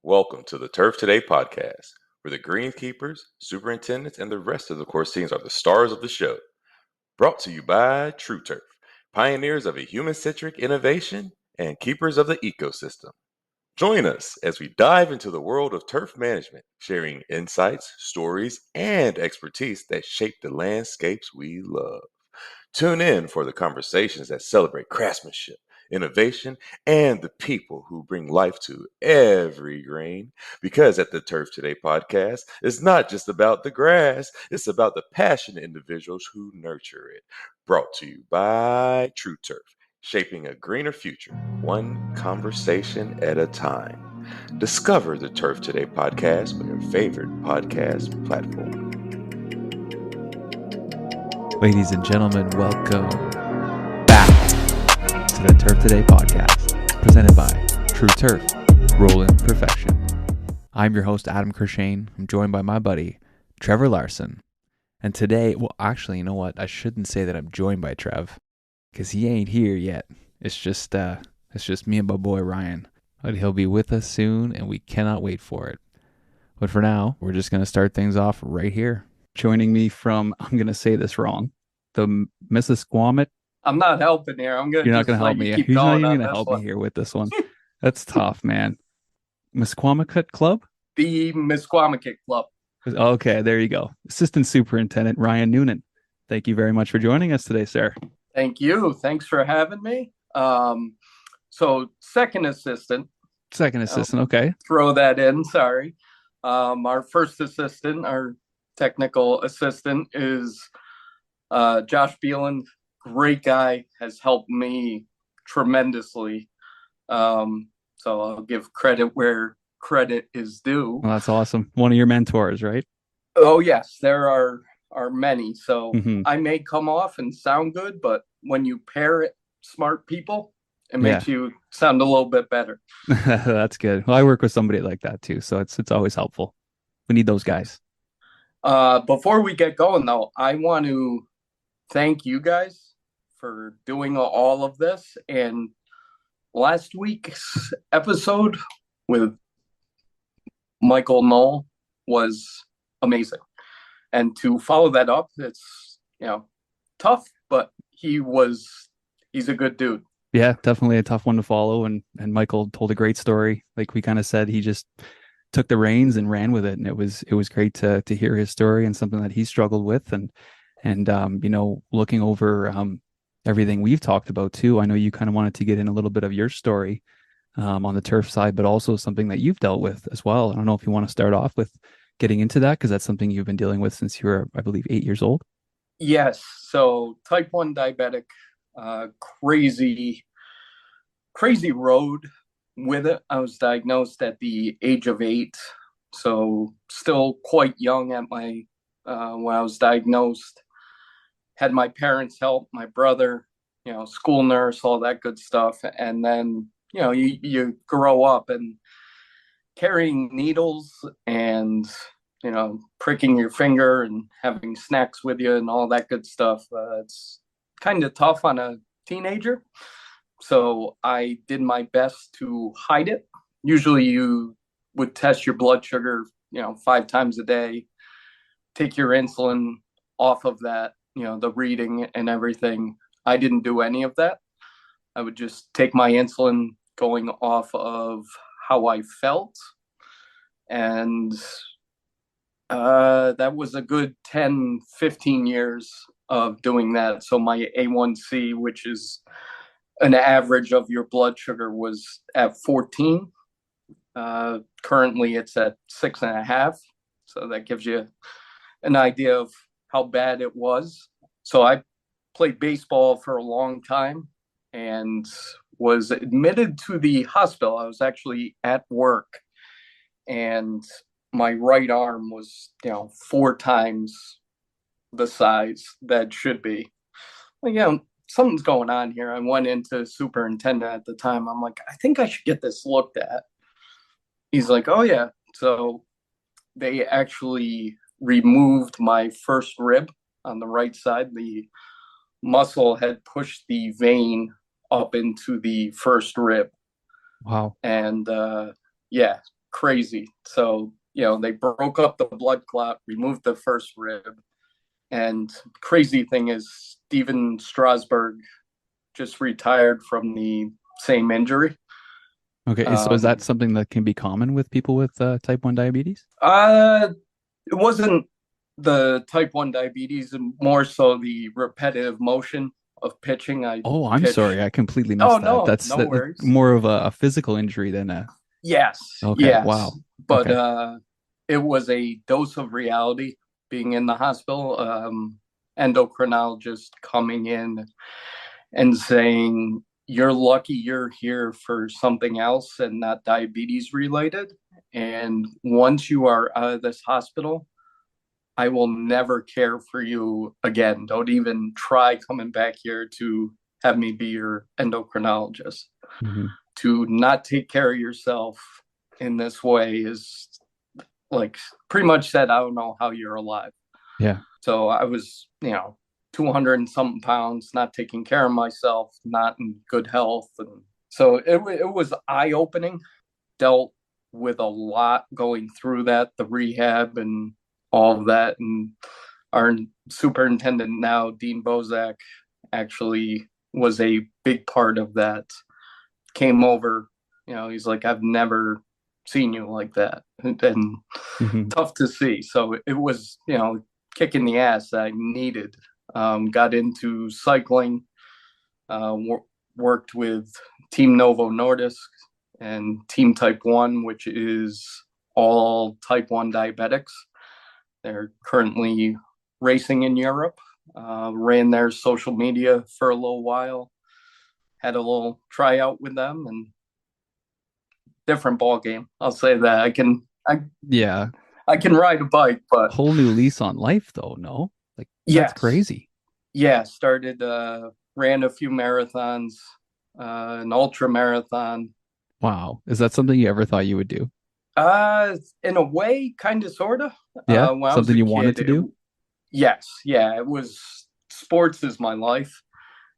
Welcome to the Turf Today podcast, where the greenkeepers, superintendents, and the rest of the course teams are the stars of the show. Brought to you by True Turf, pioneers of a human-centric innovation and keepers of the ecosystem. Join us as we dive into the world of turf management, sharing insights, stories, and expertise that shape the landscapes we love. Tune in for the conversations that celebrate craftsmanship, innovation, and the people who bring life to every green. Because at the Turf Today podcast, it's not just about the grass, it's about the passionate individuals who nurture it. Brought to you by True Turf, shaping a greener future, one conversation at a time. Discover the Turf Today podcast on your favorite podcast platform. Ladies and gentlemen, welcome back to the Turf Today podcast, presented by True Turf, Rolling Perfection. I'm your host, Adam Kershane. I'm joined by my buddy, Trevor Larson. And today, well, actually, you know what? I shouldn't say that I'm joined by Trev, because he ain't here yet. It's just me and my boy Ryan. But he'll be with us soon, and we cannot wait for it. But for now, we're just going to start things off right here. Joining me from, I'm going to say this wrong, the Misquamicut. I'm not helping here. You're not going to help me. He's not even going to help me here with this one. That's tough, man. Misquamicut Club? The Misquamicut Club. Okay, there you go. Assistant Superintendent Ryan Noonan. Thank you very much for joining us today, sir. Thank you. Thanks for having me. So second assistant. Okay. Throw that in, sorry. Our first assistant, our technical assistant is Josh Beelan. Great guy, has helped me tremendously. So I'll give credit where credit is due. Well, that's awesome. One of your mentors, right? Oh yes, there are many. So Mm-hmm. I may come off and sound good, but when you pair it smart people, it makes you sound a little bit better. That's good. Well, I work with somebody like that too, so it's always helpful. We need those guys. Before we get going, though, I want to thank you guys for doing all of this. And last week's episode with Michael Knoll was amazing. And to follow that up, it's, tough, but he's a good dude. Yeah, definitely a tough one to follow. And Michael told a great story. Like we kind of said, he just took the reins and ran with it, and it was great to hear his story and something that he struggled with, and looking over everything we've talked about too. I know you kind of wanted to get in a little bit of your story on the turf side, but also something that you've dealt with as well. I don't know if you want to start off with getting into that, because that's something you've been dealing with since you were, I believe, 8 years old. Yes. So type 1 diabetic, crazy road with it. I was diagnosed at the age of 8, so still quite young at my when I was diagnosed. Had my parents help, my brother, school nurse, all that good stuff, and then you grow up and carrying needles and pricking your finger and having snacks with you and all that good stuff. It's kind of tough on a teenager. So I did my best to hide it. Usually you would test your blood sugar, 5 times a day, take your insulin off of that, the reading and everything. I didn't do any of that. I would just take my insulin going off of how I felt. And that was a good 10, 15 years of doing that. So my A1C, which is an average of your blood sugar, was at 14. Currently it's at 6.5. So that gives you an idea of how bad it was. So I played baseball for a long time and was admitted to the hospital. I was actually at work, and my right arm was, 4 times the size that should be. Something's going on here. I went into superintendent at the time. I'm like, I think I should get this looked at. He's like, oh yeah. So they actually removed my first rib on the right side. The muscle had pushed the vein up into the first rib. Wow. And crazy. So, they broke up the blood clot, removed the first rib. And crazy thing is, Steven Strasberg just retired from the same injury. Okay, so is that something that can be common with people with type 1 diabetes? It wasn't the type 1 diabetes, and more so the repetitive motion of pitching. I Oh, I'm pitch. sorry. I completely Oh, missed that. no, That's no worries. more of a physical injury than a. Yes, Okay, yes. wow. But Okay. it was a dose of reality being in the hospital. Endocrinologist coming in and saying, "You're lucky you're here for something else and not diabetes related. And once you are out of this hospital, I will never care for you again. Don't even try coming back here to have me be your endocrinologist. Hmm. To not take care of yourself in this way is like pretty much said, I don't know how you're alive." Yeah. So I was, 200 and something pounds, not taking care of myself, not in good health. And so it was eye opening, dealt with a lot going through that, the rehab and all of that. And our superintendent now, Dean Bozak, actually was a big part of that. Came over, he's like, "I've never seen you like that." And Hmm. tough to see. So it was, kicking the ass that I needed. Got into cycling, worked with Team Novo Nordisk and Team Type 1, which is all Type 1 diabetics. They're currently racing in Europe. Ran their social media for a little while. Had a little tryout with them, and different ball game. I'll say that. Yeah. I can ride a bike, but Whole new lease on life, though. No, like that's yes, crazy. yeah. Started ran a few marathons, an ultra marathon. Wow. Is that something you ever thought you would do? In a way, kind of, sorta. Yeah. When I was Something a you wanted kid, to do? yes, yeah, it was sports is my life,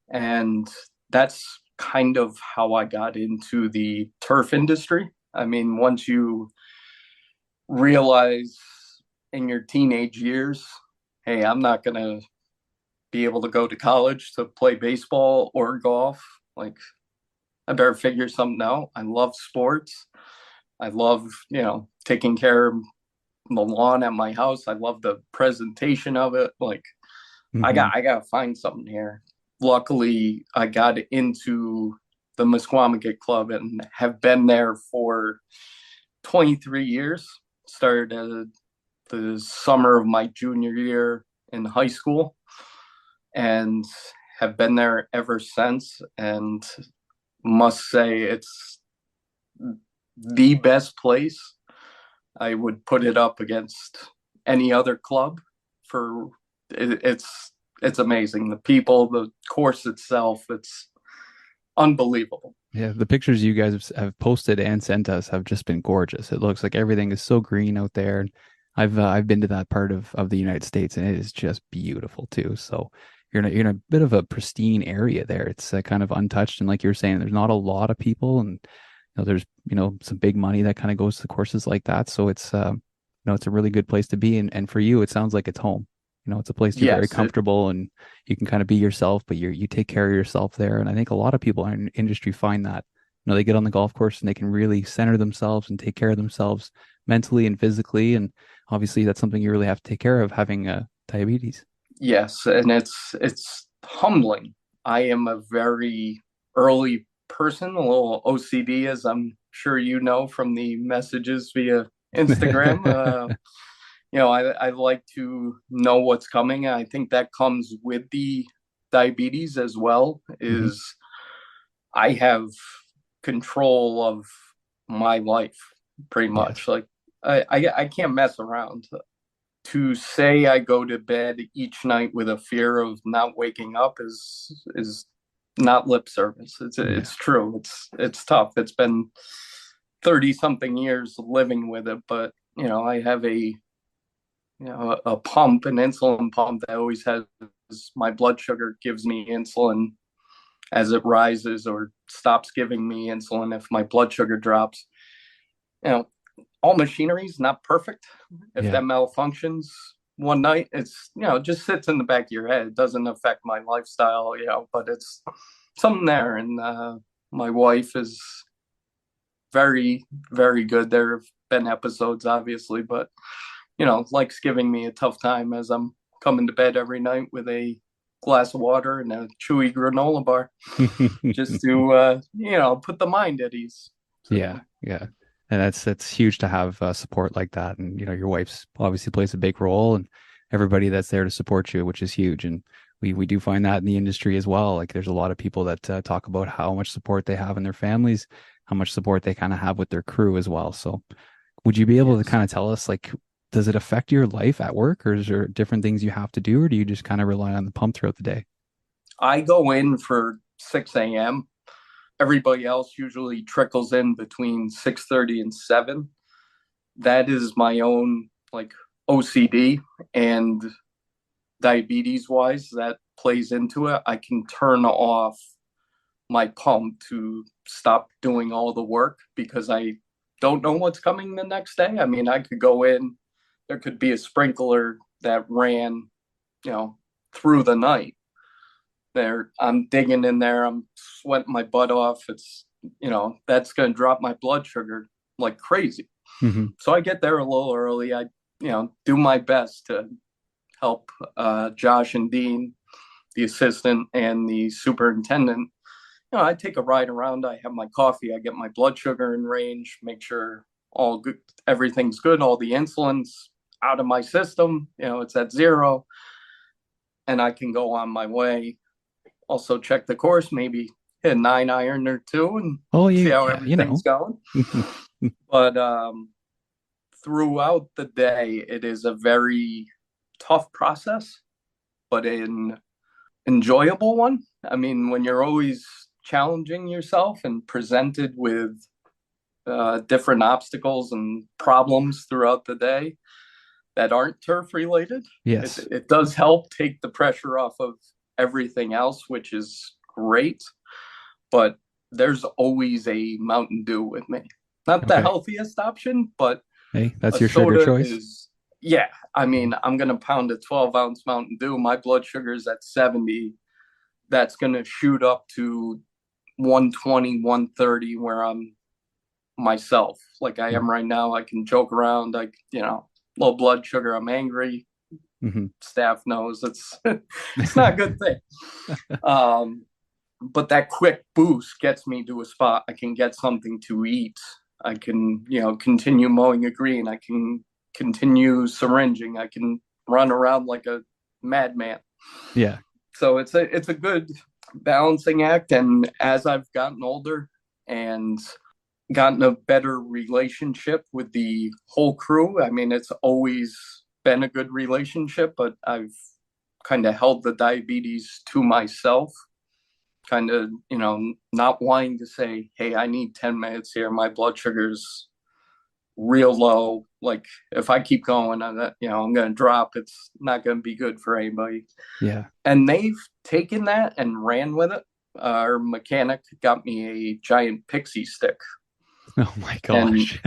and that's kind of how I got into the turf industry. I mean, once you realize in your teenage years, hey, I'm not gonna be able to go to college to play baseball or golf. Like, I better figure something out. I love sports. I love, taking care of the lawn at my house. I love the presentation of it. Like, Hmm. I gotta find something here. Luckily, I got into the Misquamicut Club and have been there for 23 years. Started the summer of my junior year in high school and have been there ever since. And must say, it's the best place. I would put it up against any other club. For it's amazing. The people, the course itself, it's unbelievable. Yeah. The pictures you guys have posted and sent us have just been gorgeous. It looks like everything is so green out there. And I've been to that part of the United States, and it is just beautiful too. So you're in a bit of a pristine area there. It's kind of untouched, and like you're saying, there's not a lot of people, and there's some big money that kind of goes to courses like that. So it's it's a really good place to be, and for you, it sounds like it's home. It's a place you're very Yes, comfortable, and you can kind of be yourself, but you take care of yourself there. And I think a lot of people in the industry find that they get on the golf course and they can really center themselves and take care of themselves mentally and physically. And obviously, that's something you really have to take care of having diabetes. yes, and it's humbling. I am a very early person, a little OCD, as I'm sure you know from the messages via Instagram. I like to know what's coming. I think that comes with the diabetes as well, Hmm. is I have control of my life pretty Yes. much. Like, I can't mess around. To say I go to bed each night with a fear of not waking up is not lip service. Yeah. It's true. It's tough. It's been 30 something years living with it, but I have a pump, an insulin pump that always has my blood sugar, gives me insulin as it rises, or stops giving me insulin if my blood sugar drops. You know, all machinery is not perfect. If Yeah. that malfunctions one night, it's, it just sits in the back of your head. It doesn't affect my lifestyle, but it's something there. And my wife is very, very good. There have been episodes, obviously, but, likes giving me a tough time as I'm coming to bed every night with a glass of water and a chewy granola bar just to, put the mind at ease. Yeah, So, yeah. And that's huge to have support like that. And your wife's obviously plays a big role, and everybody that's there to support you, which is huge. And we do find that in the industry as well. Like there's a lot of people that talk about how much support they have in their families, how much support they kind of have with their crew as well. So would you be able to yes. kind of tell us, like, does it affect your life at work, or is there different things you have to do, or do you just kind of rely on the pump throughout the day? I go in for 6 a.m. Everybody else usually trickles in between 6:30 and 7. That is my own like OCD and diabetes wise that plays into it. I can turn off my pump to stop doing all the work because I don't know what's coming the next day. I mean, I could go in, there could be a sprinkler that ran, you know, through the night. There, I'm digging in there, I'm sweating my butt off. It's, that's going to drop my blood sugar like crazy. Hmm. So I get there a little early. I, do my best to help Josh and Dean, the assistant, and the superintendent. I take a ride around. I have my coffee. I get my blood sugar in range. Make sure all good, everything's good. All the insulin's out of my system. It's at 0, and I can go on my way. Also check the course. Maybe hit a 9 iron or two and Oh, see you, how yeah, everything's going. But throughout the day, it is a very tough process, but an enjoyable one. I mean, when you're always challenging yourself and presented with different obstacles and problems throughout the day that aren't turf related, it, Yes. it does help take the pressure off of everything else, which is great. But there's always a Mountain Dew with me. Not the Okay. healthiest option, but Hey, that's a your sugar soda choice. is, yeah. I mean, I'm going to pound a 12-ounce Mountain Dew. My blood sugar is at 70. That's going to shoot up to 120, 130, where I'm myself, like I am right now. I can joke around. Low blood sugar. I'm angry. Mm-hmm. Staff knows it's not a good thing. But that quick boost gets me to a spot. I can get something to eat. I can, continue mowing a green. I can continue syringing. I can run around like a madman. Yeah. So it's a good balancing act. And as I've gotten older and gotten a better relationship with the whole crew, I mean, it's always been a good relationship, but I've kind of held the diabetes to myself, kind of, not wanting to say, hey, I need 10 minutes here. My blood sugar's real low. Like if I keep going, I'm going to drop. It's not going to be good for anybody. Yeah. And they've taken that and ran with it. Our mechanic got me a giant pixie stick. Oh my And gosh.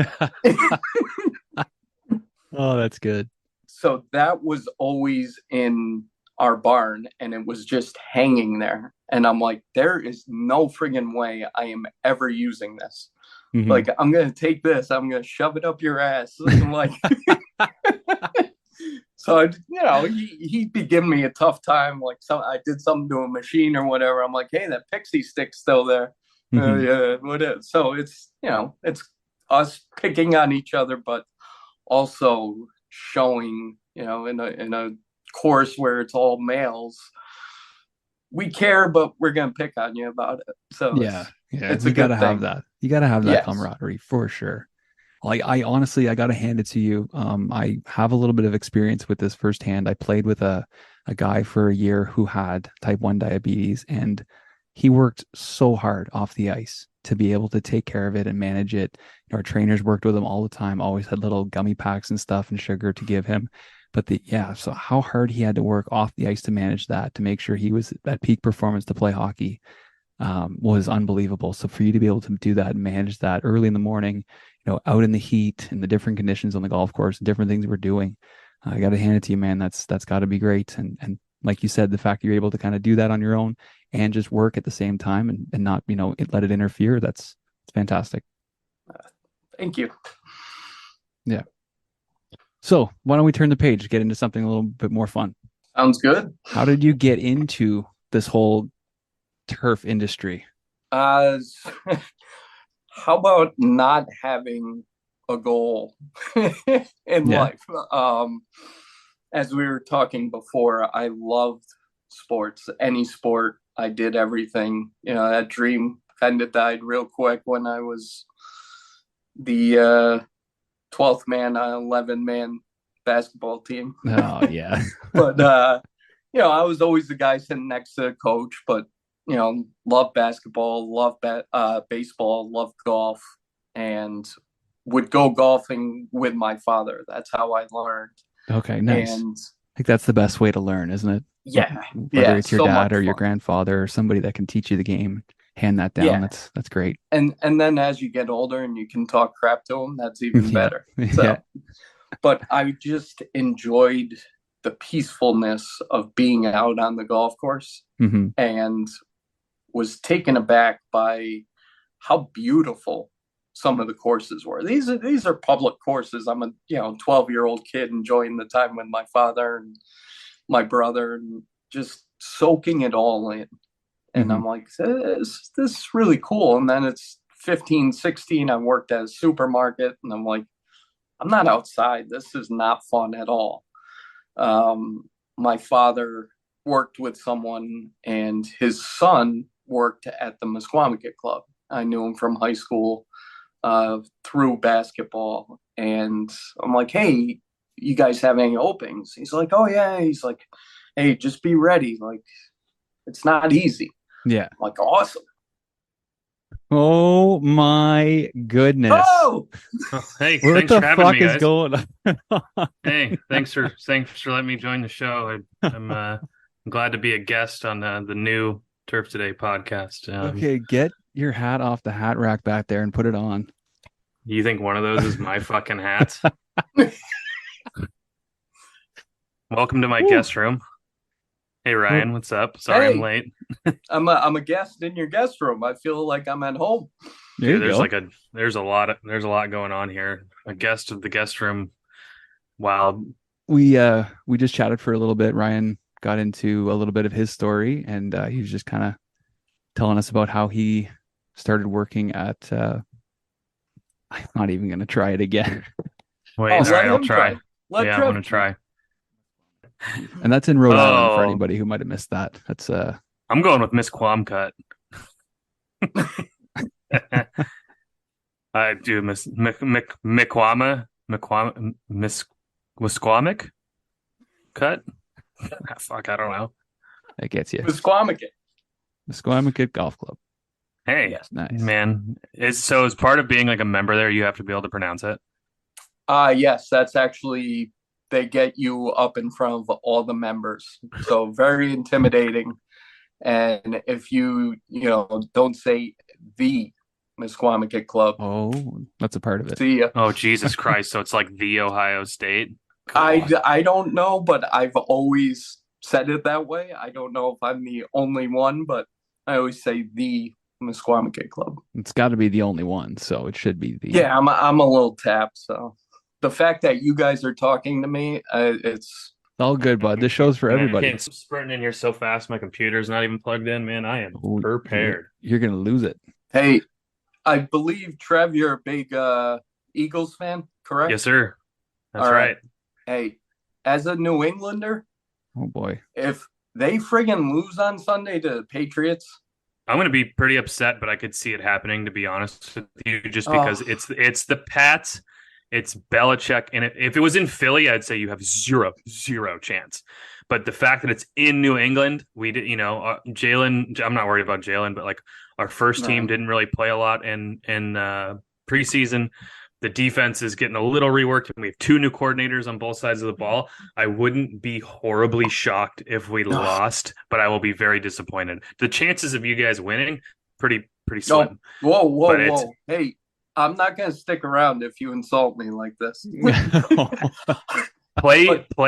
Oh, that's good. so that was always in our barn and it was just hanging there. And I'm like, there is no friggin' way I am ever using this. Hmm. Like, I'm going to take this, I'm going to shove it up your ass. I'm like, so, he'd be giving me a tough time. Like, I did something to a machine or whatever. I'm like, hey, that pixie stick's still there. Hmm. Yeah, what is? So it's us picking on each other, but also showing, in a course where it's all males, we care, but we're gonna pick on you about it. So Yeah. it's Yeah. it's a You gotta good have thing. that. You gotta have that Yes. camaraderie for sure. Like I honestly, I gotta hand it to you. I have a little bit of experience with this firsthand. I played with a guy for a year who had type 1 diabetes, and he worked so hard off the ice to be able to take care of it and manage it. Our trainers worked with him all the time, always had little gummy packs and stuff and sugar to give him. But so how hard he had to work off the ice to manage that, to make sure he was at peak performance to play hockey, was unbelievable. So for you to be able to do that and manage that early in the morning, out in the heat and the different conditions on the golf course, different things we're doing. I got to hand it to you, man. That's got to be great. And like you said, the fact you're able to kind of do that on your own and just work at the same time and not, let it interfere. It's fantastic. Thank you. Yeah. So why don't we turn the page, get into something a little bit more fun? Sounds good. How did you get into this whole turf industry? How about not having a goal in life? As we were talking before, I loved sports, any sport. I did everything. That dream kind of died real quick when I was the 12th man on 11-man basketball team. Oh, yeah. But, I was always the guy sitting next to the coach, but, love basketball, love baseball, love golf, and would go golfing with my father. That's how I learned. Okay, nice. And I think that's the best way to learn, isn't it? Yeah. Whether it's your dad or your grandfather or somebody that can teach you the game, hand that down. Yeah. That's great. And then as you get older and you can talk crap to them, that's even better. So, but I just enjoyed the peacefulness of being out on the golf course, and was taken aback by how beautiful some of the courses were. These are public courses. I'm a 12-year-old kid enjoying the time with my father and my brother and just soaking it all in. And I'm like, this is really cool. And then it's 15, 16. I worked at a supermarket and I'm like, I'm not outside. This is not fun at all. My father worked with someone and his son worked at the Misquamicut club. I knew him from high school through basketball. And I'm like, hey, you guys have any openings? He's like, oh yeah. He's like, hey, just be ready. Like, it's not easy. Yeah. I'm like, awesome. Oh my goodness. Oh, hey, what thanks the for having fuck me, is guys. going on? Hey, thanks for letting me join the show. I'm glad to be a guest on the new Turf Today podcast. Okay, get your hat off the hat rack back there and put it on. You think one of those is my fucking hats? Welcome to my guest room. Hey Ryan, what's up? Sorry, I'm late. I'm a guest in your guest room. I feel like I'm at home. Dude, there's a lot going on here. A guest of the guest room. Wow. We just chatted for a little bit. Ryan got into a little bit of his story, and he was just kind of telling us about how he started working at. I'm not even going to try it again. Wait, all right, I'll try. I'm going to try. And that's in Rhode Island for anybody who might have missed that. That's I'm going with Misquamicut. I do Misquamic cut. Fuck, I don't know. That gets you. Misquamicut Golf Club. Hey, yes, nice man. As part of being like a member there, you have to be able to pronounce it. Yes, that's actually. They get you up in front of all the members. So very intimidating. And if you don't say the Misquamicut Club. Oh, that's a part of it. See ya. Oh, Jesus Christ. So it's like the Ohio State? I don't know, but I've always said it that way. I don't know if I'm the only one, but I always say the Misquamicut Club. It's got to be the only one, so it should be the... Yeah, I'm a little tapped, so... The fact that you guys are talking to me, it's all good, bud. This show's for everybody. I'm sprinting in here so fast, my computer's not even plugged in, man. I am prepared. You're going to lose it. Hey, I believe, Trev, you're a big Eagles fan, correct? Yes, sir. That's right. Hey, as a New Englander, oh boy, if they friggin' lose on Sunday to the Patriots, I'm going to be pretty upset, but I could see it happening, to be honest with you, just because it's the Pats. It's Belichick, and if it was in Philly, I'd say you have zero chance. But the fact that it's in New England, we did, Jalen. I'm not worried about Jalen, but like our first team didn't really play a lot in preseason. The defense is getting a little reworked, and we have two new coordinators on both sides of the ball. I wouldn't be horribly shocked if we lost, but I will be very disappointed. The chances of you guys winning pretty slim. Whoa! Hey. I'm not going to stick around if you insult me like this. Play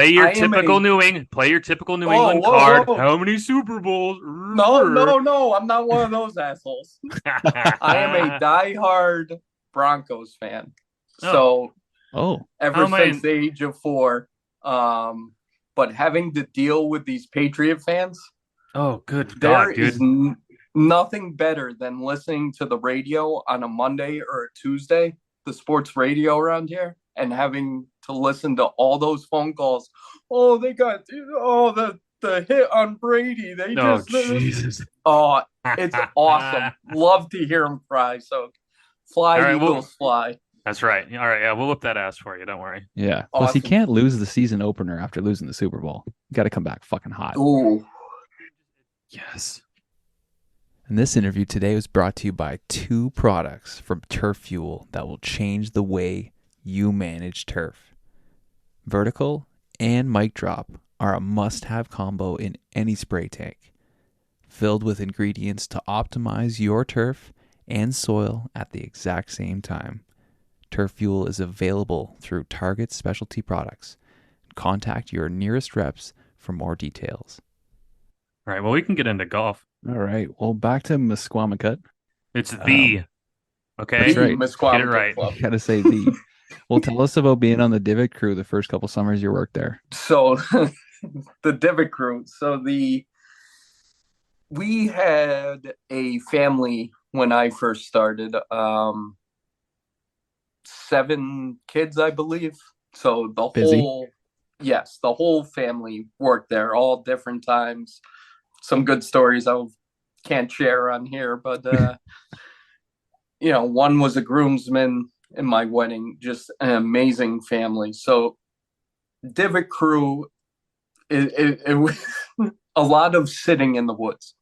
your I am typical a- New England. Play your typical New Whoa, England whoa, card. whoa. How many Super Bowls? No, I'm not one of those assholes. I am a diehard Broncos fan. So ever since the age of 4, but having to deal with these Patriot fans, good there God, dude. is nothing better than listening to the radio on a Monday or a Tuesday, the sports radio around here, and having to listen to all those phone calls. Oh, they got the hit on Brady. Jesus. Oh, it's awesome. Love to hear them cry. So fly, right, Eagles, fly. That's right. All right, yeah, we'll whip that ass for you. Don't worry. Yeah. Awesome. Plus, you can't lose the season opener after losing the Super Bowl. You got to come back fucking hot. Ooh. Yes. And this interview today was brought to you by 2 products from Turf Fuel that will change the way you manage turf. Vertical and Mic Drop are a must-have combo in any spray tank, filled with ingredients to optimize your turf and soil at the exact same time. Turf Fuel is available through Target Specialty Products. Contact your nearest reps for more details. All right, well, we can get into golf. All right. Well, back to Misquamicut. It's the, okay? That's right. Misquamicut Get it right. Club. You got to say the. Well, tell us about being on the Divot crew the first couple summers you worked there. So the Divot crew. So we had a family when I first started. 7 kids, I believe. So the whole family worked there, all different times. Some good stories I can't share on here, but one was a groomsman in my wedding, just an amazing family. So Divot crew, it was a lot of sitting in the woods.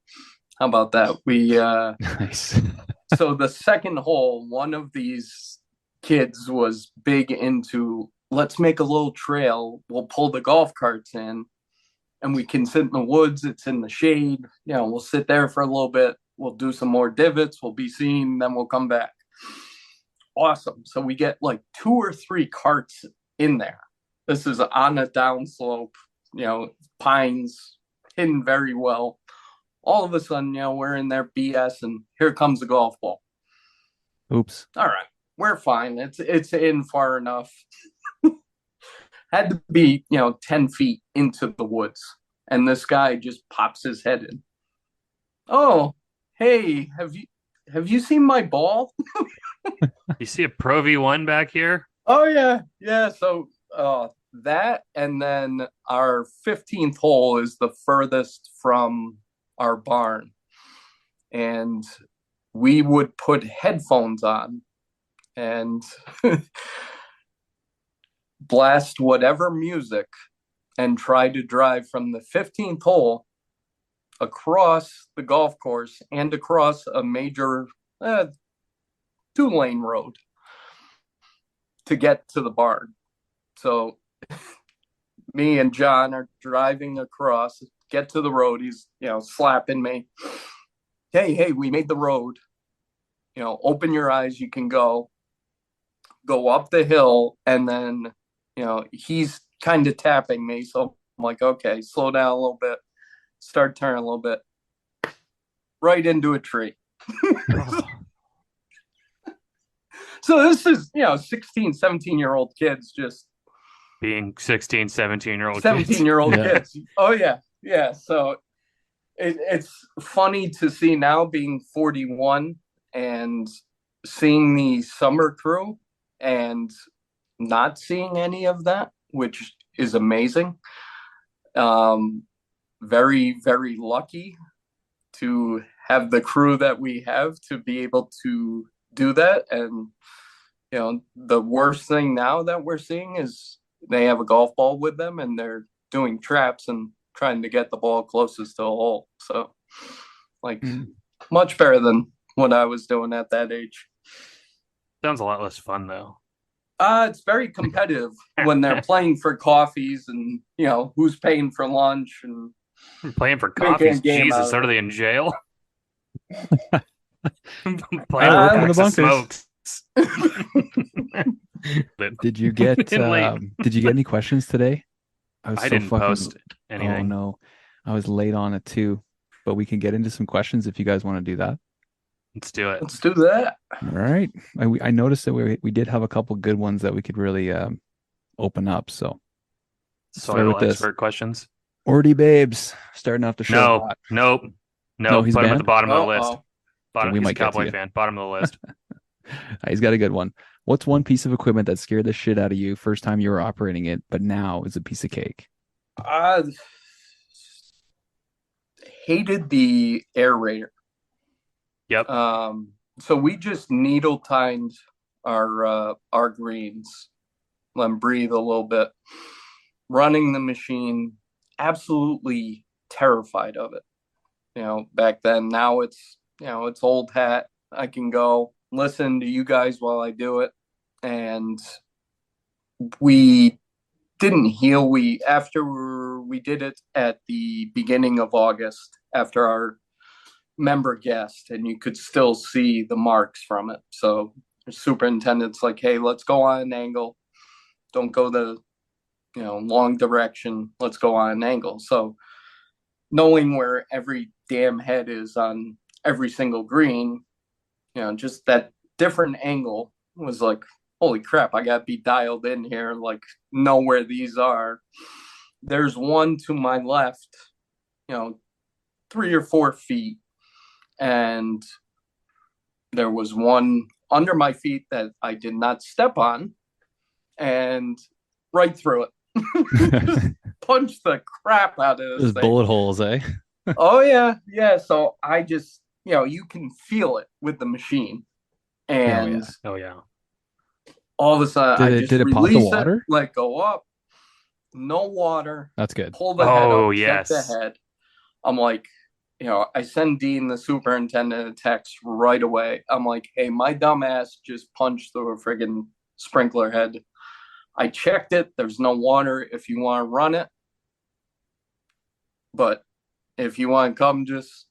How about that? We Nice. So the second hole, one of these kids was big into, let's make a little trail. We'll pull the golf carts in and we can sit in the woods. It's in the shade. We'll sit there for a little bit. We'll do some more divots. We'll be seen. Then we'll come back. Awesome. So we get like 2 or 3 carts in there. This is on a downslope, pines hidden very well. All of a sudden, we're in there BS and here comes a golf ball. Oops. All right. We're fine. It's in far enough. Had to be, 10 feet into the woods. And this guy just pops his head in. Oh, hey, have you seen my ball? You see a Pro V1 back here? Oh, yeah. Yeah. So that, and then our 15th hole is the furthest from our barn. And we would put headphones on and blast whatever music and try to drive from the 15th hole across the golf course and across a major 2-lane road to get to the barn. So me and John are driving across, get to the road. He's, slapping me. Hey, we made the road. Open your eyes. You can go up the hill. And then, he's kind of tapping me. So I'm like, okay, slow down a little bit. Start turning a little bit. Right into a tree. So this is, 16, 17-year-old kids just being 16, 17-year-old 17-year-old kids. Oh, yeah. Yeah. So it's funny to see now being 41 and seeing the summer crew and not seeing any of that, which is amazing. Very, very lucky to have the crew that we have to be able to do that. And, the worst thing now that we're seeing is they have a golf ball with them and they're doing traps and trying to get the ball closest to a hole. So much better than what I was doing at that age. Sounds a lot less fun though. It's very competitive when they're playing for coffees and, who's paying for lunch and playing for coffees. Jesus, are they in jail? Playing for the bunkers. Did you get did you get any questions today? I didn't post anything. Oh no. I was late on it too. But we can get into some questions if you guys want to do that. Let's do it. Let's do that. All right. I noticed that we did have a couple good ones that we could really open up. So start with Soil this. expert questions. Orty Babes starting off the show hot. Nope. No, he's Put him at banned? the bottom of the list. Uh-oh. Bottom. We He's a might get to Cowboy you. fan. Bottom of the list. He's got a good one. What's one piece of equipment that scared the shit out of you first time you were operating it, but now is a piece of cake? I hated the aerator. Yep. So we just needle tined our greens, let them breathe a little bit. Running the machine, absolutely terrified of it. Back then. Now it's old hat. I can go listen to you guys while I do it, and we didn't heal. After we did it at the beginning of August after our member guest, and you could still see the marks from it. So the superintendent's like, hey, let's go on an angle. Don't go the long direction. Let's go on an angle. So knowing where every damn head is on every single green, just that different angle was like, holy crap, I gotta be dialed in here, like know where these are. There's one to my left, 3 or 4 feet, and there was one under my feet that I did not step on, and right through it. Just punched the crap out of this Those thing. bullet holes, eh? Oh yeah. So I just, you can feel it with the machine, and Oh yeah. all of a sudden I just did it pop the release water? it, let go up, no water. That's good. Pull the head up, yes. check the head. I'm like, I send Dean, the superintendent, a text right away. I'm like, hey, my dumb ass just punched through a friggin' sprinkler head. I checked it. There's no water if you want to run it. But if you want to come, just,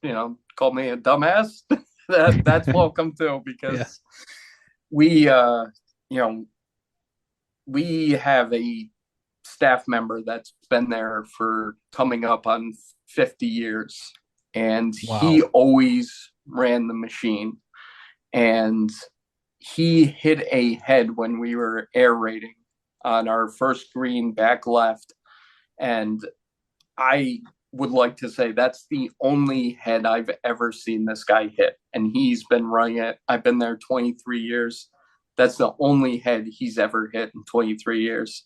call me a dumbass. That's welcome too, because we have a staff member that's been there for coming up on 50 years, and he always ran the machine, and he hit a head when we were aerating on our first green back left, and I would like to say that's the only head I've ever seen this guy hit, and he's been running it. I've been there 23 years. That's the only head he's ever hit in 23 years.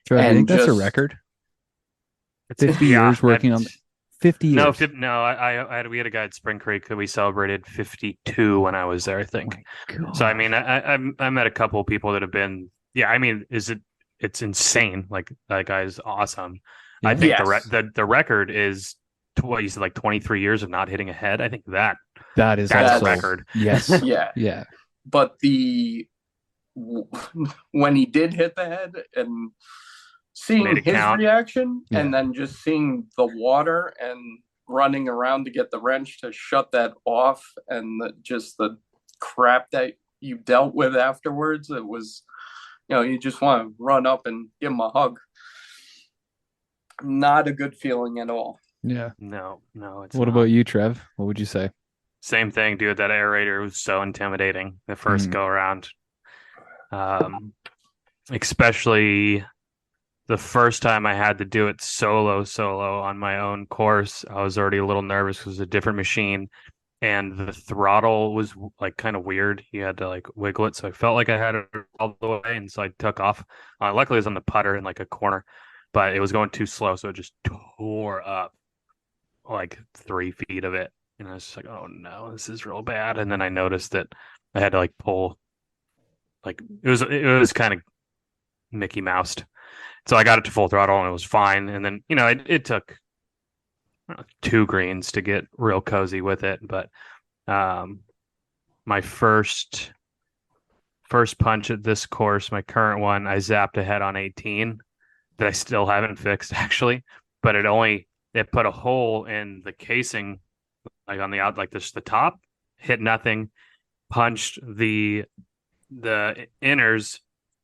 Trevor, I think that's a record. 50 years working on 50 years. No, we had a guy at Spring Creek that we celebrated 52 when I was there, I think. So I mean, I met a couple of people that have been. Yeah, I mean, it's insane. Like that guy's awesome. I think the record is what you said, like 23 years of not hitting a head. I think that's a record. Yes. Yeah. But when he did hit the head and seeing his reaction, and then just seeing the water and running around to get the wrench to shut that off, and the crap that you dealt with afterwards, it was, you just want to run up and give him a hug. Not a good feeling at all. Yeah. No, it's What about you, Trev? What would you say? Same thing, dude. That aerator was so intimidating the first go around. Especially the first time I had to do it solo on my own course. I was already a little nervous because it was a different machine, and the throttle was like kind of weird. You had to like wiggle it, so I felt like I had it all the way, and so I took off. Luckily, it was on the putter in like a corner, but it was going too slow, so it just tore up like 3 feet of it, and I was just like, "Oh no, this is real bad." And then I noticed that I had to like pull, like it was kind of Mickey Moused. So I got it to full throttle and it was fine. And then, it took 2 greens to get real cozy with it. But my first punch at this course, my current one, I zapped ahead on 18 that I still haven't fixed actually. But it put a hole in the casing, like on the out, like this, the top, hit nothing, punched the the inners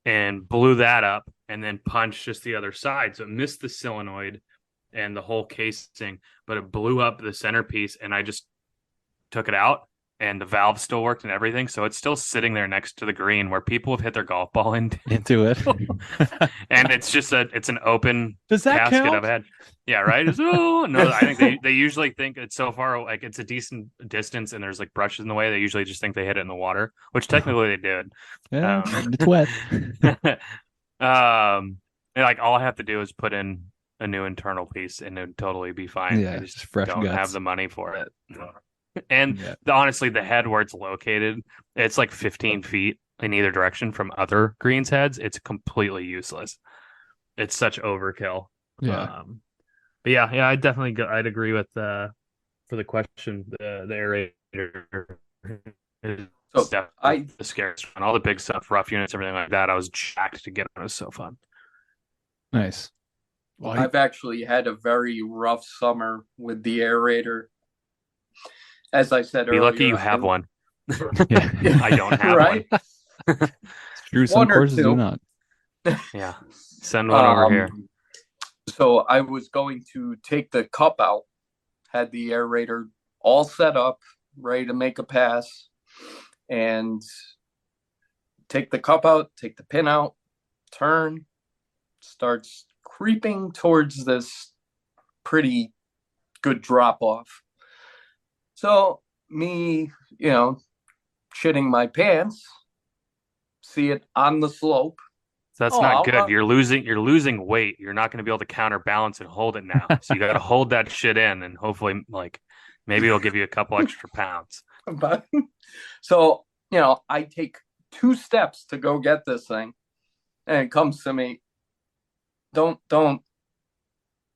and blew that up, and then punched just the other side. So it missed the solenoid and the whole casing, but it blew up the centerpiece, and I just took it out, and the valve still worked and everything. So it's still sitting there next to the green where people have hit their golf ball into it. And it's an open Does that casket count? I've had. Yeah, right. No, I think they usually think it's so far, like it's a decent distance and there's like brushes in the way. They usually just think they hit it in the water, which technically they did. Yeah, it's wet. And like all I have to do is put in a new internal piece and it'd totally be fine. Yeah, I just fresh don't guts. have the money for it. And honestly, the head where it's located, it's like 15 feet in either direction from other greens heads. It's completely useless. It's such overkill. Yeah. But yeah, I'd agree with for the question, the aerator is definitely the scariest one. All the big stuff, rough units, everything like that. I was jacked to get on. It was so fun. Nice. Well, I've actually had a very rough summer with the aerator. As I said earlier, be lucky you have one. Yeah. I don't have right? one. It's true. Some courses do not. Yeah. Send one over here. So I was going to take the cup out, had the aerator all set up, ready to make a pass, and take the cup out, take the pin out, turn, starts creeping towards this pretty good drop off. So me, shitting my pants, see it on the slope. So that's not good. You're losing weight. You're not going to be able to counterbalance and hold it now. So you got to hold that shit in, and hopefully, like, maybe it'll give you a couple extra pounds. But so I take 2 steps to go get this thing, and it comes to me. Don't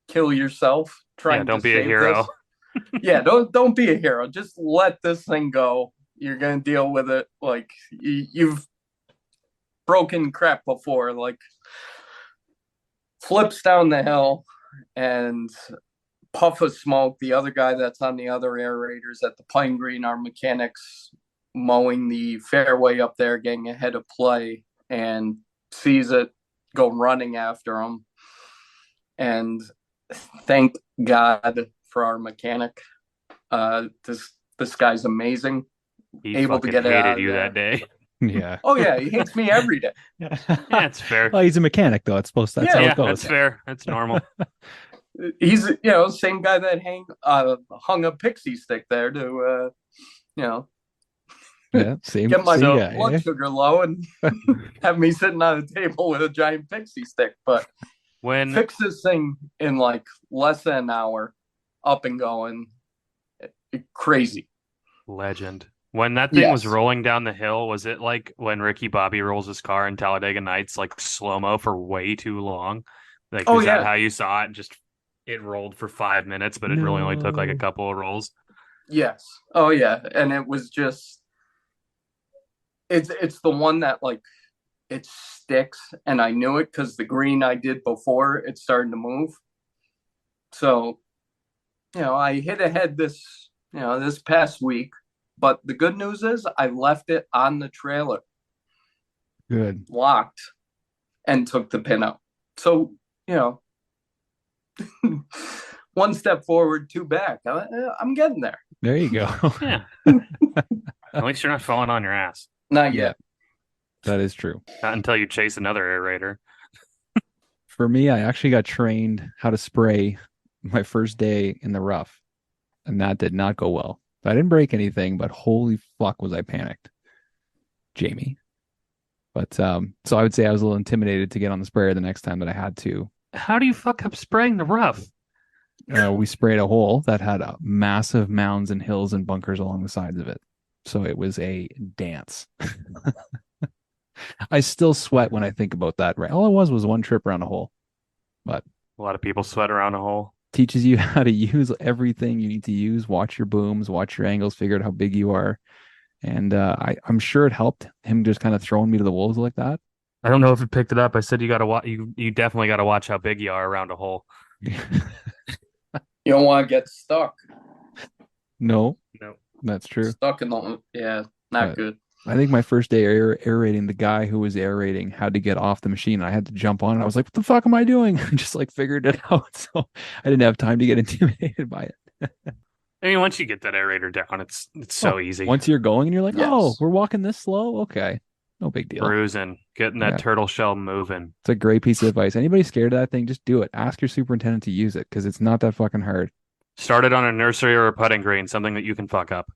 kill yourself trying. Don't be a hero. Yeah, don't be a hero. Just let this thing go. You're gonna deal with it. Like you've broken crap before. Like flips down the hill and puff of smoke. The other guy that's on the other aerators at the Pine Green, our mechanics mowing the fairway up there, getting ahead of play, and sees it, go running after him. And thank God for our mechanic. This guy's amazing. He able to get it out of you that day. Yeah. Oh yeah, he hates me every day. Yeah, it's fair. Well, he's a mechanic though. It's supposed to. That's how it goes. That's fair. That's normal. He's same guy that hung a pixie stick there to yeah, same. Get my guy, blood sugar low and have me sitting on a table with a giant pixie stick. But fix this thing in like less than an hour, up and going. Crazy. Legend. When that thing was rolling down the hill, was it like when Ricky Bobby rolls his car in Talladega Nights, like slow-mo for way too long? Like, is that how you saw it? Just it rolled for 5 minutes, but it really only took like a couple of rolls. Yes. Oh yeah. And it was just it's the one that like it sticks, and I knew it because the green I did before it started to move. So, I hit ahead this past week. But the good news is I left it on the trailer. Good. Locked and took the pin out. So, one step forward, 2 back. I'm getting there. There you go. Yeah. At least you're not falling on your ass. Not yet. That is true. Not until you chase another aerator. For me, I actually got trained how to spray my first day in the rough, and that did not go well. I didn't break anything, but holy fuck was I panicked, Jamie. But so I would say I was a little intimidated to get on the sprayer the next time that I had to. How do you fuck up spraying the rough? We sprayed a hole that had massive mounds and hills and bunkers along the sides of it. So it was a dance. I still sweat when I think about that. Right, all it was one trip around a hole. But a lot of people sweat around a hole. Teaches you how to use everything you need to use. Watch your booms, watch your angles, figure out how big you are. And I'm sure it helped him just kind of throwing me to the wolves like that. I don't know if it picked it up. I said you got to watch. You definitely got to watch how big you are around a hole. You don't want to get stuck. No, that's true. Stuck in the not good. I think my first day aerating, the guy who was aerating had to get off the machine. I had to jump on, and I was like, "What the fuck am I doing?" I just like figured it out, so I didn't have time to get intimidated by it. I mean, once you get that aerator down, it's so Oh, easy. once you're going and you're like, "Oh, Yes. we're walking this slow, okay, no big deal." Cruising, getting that Yeah, turtle shell moving. it's a great piece of advice. Anybody scared of that thing, just do it. Ask your superintendent to use it because it's not that fucking hard. Started on a nursery or a putting green, something that you can fuck up.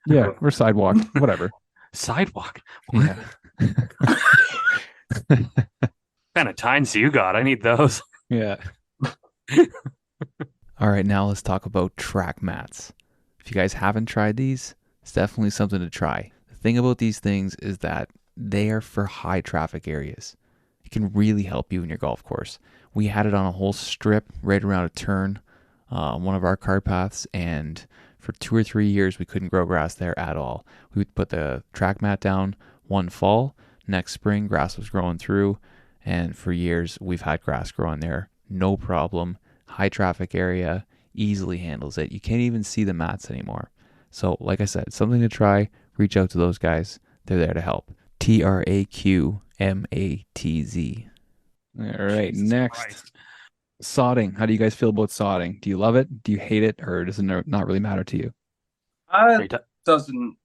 Yeah, or sidewalk, whatever. Sidewalk. Yeah. What kind of tines do you got? I need those. Yeah. All right, now let's talk about track mats. If you guys haven't tried these, it's definitely something to try. The thing about these things is that they are for high traffic areas. It can really help you in your golf course. We had it on a whole strip right around a turn, one of our car paths, and for 2 or 3 years we couldn't grow grass there at all. We would put the track mat down one fall, next spring grass was growing through, and for years we've had grass growing there, no problem. High traffic area, easily handles it. You can't even see the mats anymore. So, like I said, something to try. Reach out to those guys. They're there to help. TRAQMATZ. All right, Jesus next. Christ. Sodding. How do you guys feel about sodding? Do you love it? Do you hate it? Or does it not really matter to you? It doesn't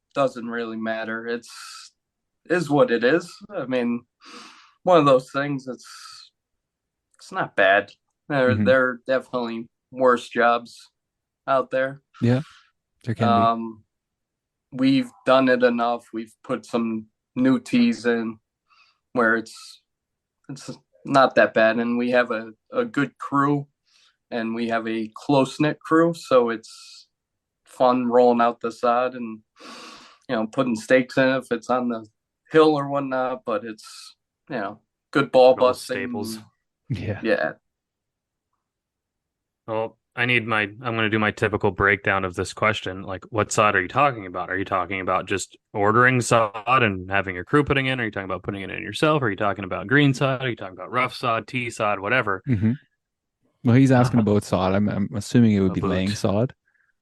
really matter. It's is what it is. I mean, one of those things. It's not bad. Mhm. There are definitely worse jobs out there. Yeah, there can be. We've done it enough. We've put some new tees in where it's not that bad, and we have a good crew, and we have a close knit crew, so it's fun rolling out the sod and putting stakes in if it's on the hill or whatnot. But it's good ball All the busting. staples. Yeah. Yeah. Well, I'm going to do my typical breakdown of this question. Like, what sod are you talking about? Are you talking about just ordering sod and having your crew putting in? Are you talking about putting it in yourself? Are you talking about green sod? Are you talking about rough sod, tea sod, whatever? Hmm. Well, he's asking about sod. I'm assuming it would be laying About sod.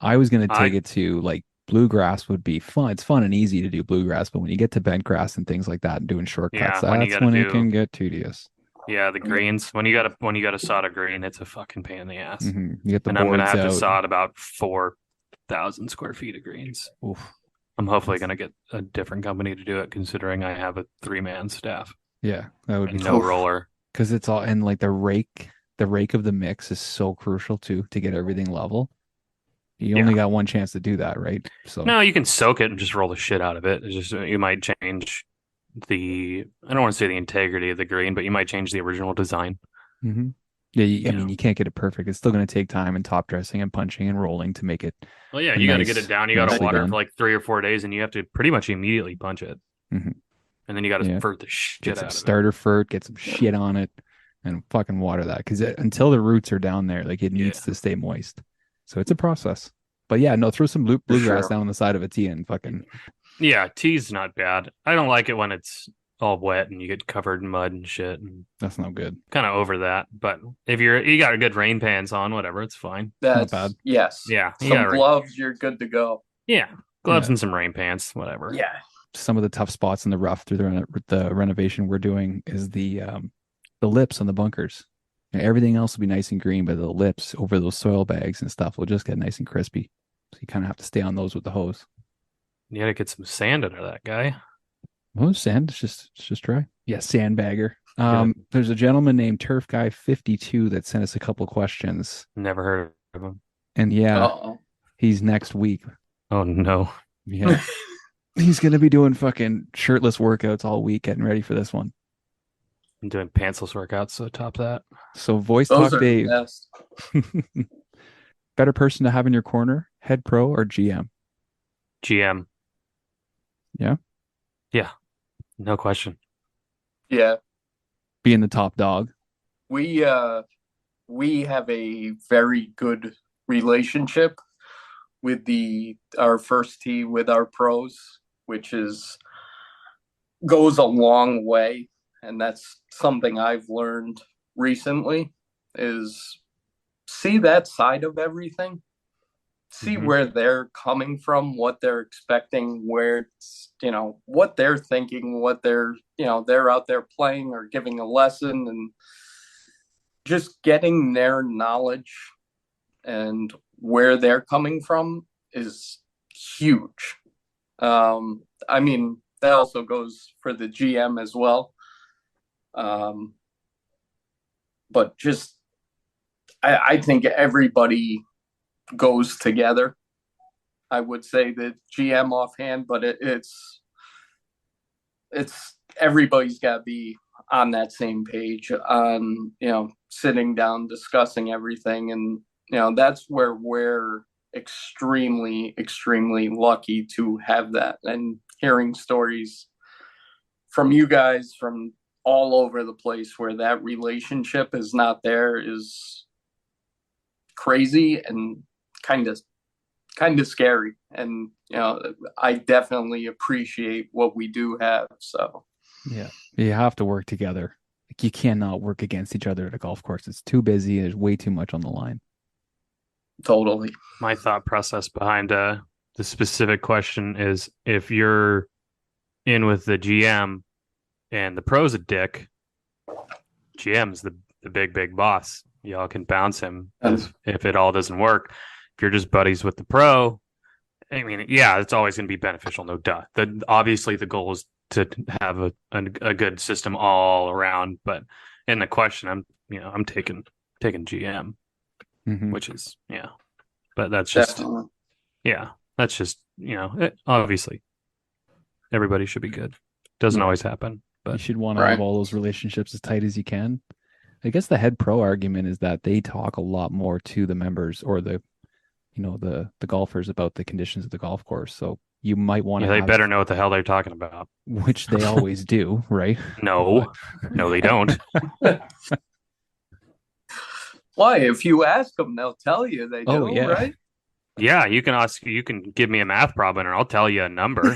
I was going to take I it to like bluegrass would be fun. It's fun and easy to do bluegrass, but when you get to bent grass and things like that and doing shortcuts, yeah, when you that's got to when it can do get tedious. the greens. When you got to sod a green, it's a fucking pain in the ass. You get the And I'm gonna boards have to out. sod about 4,000 square feet of greens. Oof. I'm hopefully gonna get a different company to do it, considering I have a 3-man staff Yeah, that would be and no tough. roller. Because it's all and like the rake of the mix is so crucial too to get everything level. You only got one chance to do that, right? So No, you can soak it and just roll the shit out of it. It's just you might change I don't want to say the integrity of the green, but you might change the original design. hmm Yeah, I mean, you can't get it perfect. It's still going to take time and top dressing and punching and rolling to make it. Well, yeah, you got to get it down. You got to nicely water it done. for like 3 or 4 days, and you have to pretty much immediately punch it. Mhm. And then you got to Yeah. fert the shit Get out some of it. starter fert, get some shit on it, and fucking water that because until the roots are down there, like it needs to stay moist. So it's a process. But yeah, no, throw some bluegrass down on the side of a tee and fucking. Yeah, tea's not bad. I don't like it when it's all wet and you get covered in mud and shit. And That's no good. kind of over that. But if you got a good rain pants on, whatever, it's fine. That's bad. yes. Yeah, Some gloves, you're good to go. Yeah, gloves Yeah. and some rain pants, whatever. Yeah. Some of the tough spots in the rough through the renovation we're doing is the lips on the bunkers. Everything else will be nice and green, but the lips over those soil bags and stuff will just get nice and crispy. So you kind of have to stay on those with the hose. You got to get some sand under that guy. Oh, sand. It's just dry. Yeah, sandbagger. There's a gentleman named Turf Guy 52 that sent us a couple questions. Never heard of him. And yeah, Uh-oh. he's next week. Oh no. Yeah. He's gonna be doing fucking shirtless workouts all week, getting ready for this one. I'm doing pantsless workouts, so top that. So voice Those talk are Dave. the best. Better person to have in your corner, head pro or GM? GM. Yeah? Yeah. No question. Yeah. Being the top dog. We have a very good relationship with our first tee with our pros, which goes a long way. And that's something I've learned recently is see that side of everything. see where they're coming from, what they're expecting, where it's, what they're thinking, what they're out there playing or giving a lesson, and just getting their knowledge and where they're coming from is huge. I mean, that also goes for the GM as well. But just, I think everybody goes together. I would say the GM offhand, but it's everybody's got to be on that same page on, sitting down, discussing everything. And, that's where we're extremely, extremely lucky to have that. And hearing stories from you guys from all over the place where that relationship is not there is crazy and kind of scary. And I definitely appreciate what we do have. So yeah, you have to work together. Like, you cannot work against each other at a golf course. It's too busy. There's way too much on the line. Totally. My thought process behind the specific question is, if you're in with the GM and the pro's a dick, GM's the big boss. Y'all can bounce him if it all doesn't work. If you're just buddies with the pro, I mean, yeah, it's always going to be beneficial, no duh. Obviously, the goal is to have a good system all around. But in the question, I'm taking GM, which is but that's just definitely. That's just obviously everybody should be good. Doesn't always happen, but you should want to have all those relationships as tight as you can. I guess the head pro argument is that they talk a lot more to the members or the golfers about the conditions of the golf course. So you might want to. They better know what the hell they're talking about, which they always do, right? No, they don't. Why? If you ask them, they'll tell you they do, right? Yeah, you can ask. You can give me a math problem, and I'll tell you a number.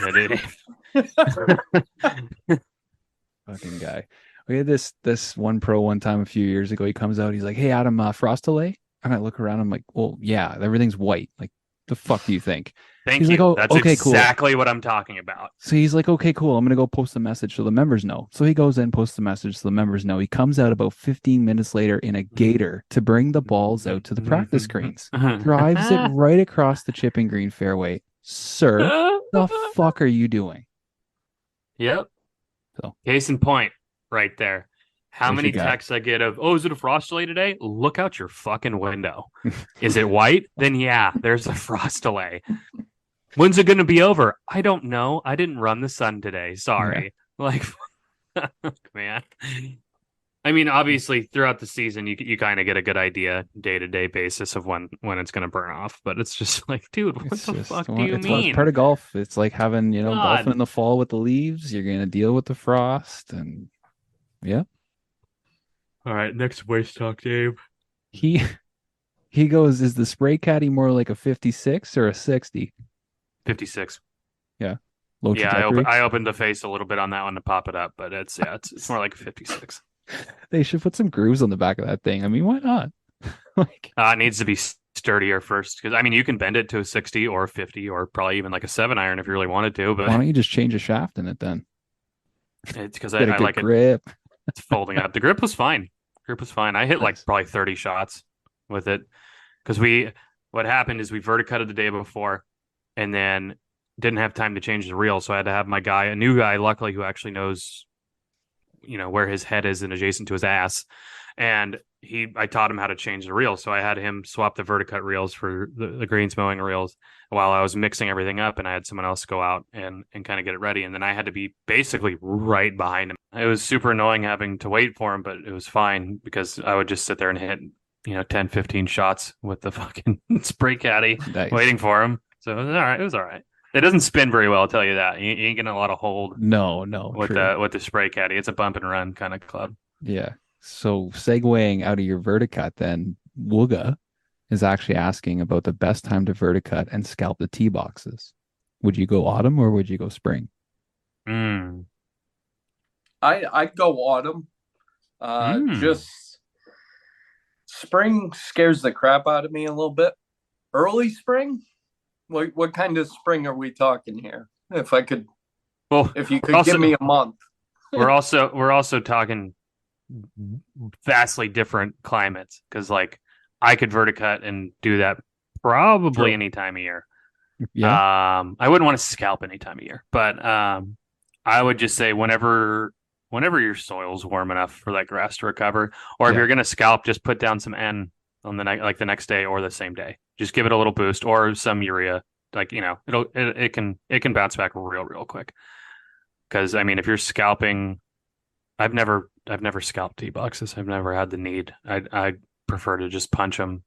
Fucking guy. We had this one pro one time a few years ago. He comes out. He's like, "Hey, Adam, frost delay." And I look around. I'm like, "Well, yeah, everything's white. Like, the fuck do you think?" He's you. Like, "Oh, that's okay, exactly cool. What I'm talking about." So he's like, "Okay, cool. I'm gonna go post a message so the members know." So he goes in, posts the message so the members know. He comes out about 15 minutes later in a gator to bring the balls out to the practice greens. Drives it right across the chipping green fairway. Sir, the fuck are you doing? Yep. So, case in point, right there. How many texts I get of, "Oh, is it a frost delay today?" Look out your fucking window. Is it white? Then yeah, there's a frost delay. When's it going to be over? I don't know. I didn't run the sun today. Sorry. Yeah. Like, man. I mean, obviously, throughout the season, you kind of get a good idea, day-to-day basis of when it's going to burn off. But it's just like, dude, what the fuck do you mean? It's part of golf. It's like having, golfing in the fall with the leaves. You're going to deal with the frost. And yeah. All right, next waste talk, Dave. He goes, "Is the spray caddy more like a 56 or a 60? 56. Yeah. Low trajectory. I opened the face a little bit on that one to pop it up, but it's more like a 56. They should put some grooves on the back of that thing. I mean, why not? It needs to be sturdier first, because I mean, you can bend it to a 60 or a 50 or probably even like a 7-iron if you really wanted to. But why don't you just change a shaft in it then? It's because I like grip. It's folding up. The grip was fine. I hit like probably 30 shots with it, because what happened is we verticutted the day before and then didn't have time to change the reel. So I had to have a new guy, luckily, who actually knows, where his head is and adjacent to his ass. And I taught him how to change the reel. So I had him swap the verticut reels for the greens mowing reels while I was mixing everything up, and I had someone else go out and kind of get it ready. And then I had to be basically right behind him. It was super annoying having to wait for him, but it was fine because I would just sit there and hit, 10, 15 shots with the fucking spray caddy waiting for him. So it was all right. It doesn't spin very well, I'll tell you that. You ain't getting a lot of hold. No. With the spray caddy. It's a bump and run kind of club. Yeah. So segueing out of your verticut, then Wooga is actually asking about the best time to verticut and scalp the tee boxes. Would you go autumn or would you go spring? I'd go autumn. Just spring scares the crap out of me a little bit. Early spring? What kind of spring are we talking here? If you could give me a month. we're also talking vastly different climates, because like I could verticut and do that probably True. any time of year. Yeah. I wouldn't want to scalp any time of year, but I would just say whenever your soil's warm enough for that grass to recover, or if Yeah. you're gonna scalp, just put down some N on the next day or the same day. Just give it a little boost or some urea. Like, it can bounce back real quick. Because I mean, if you're scalping, I've never scalped T-boxes. I've never had the need. I prefer to just punch them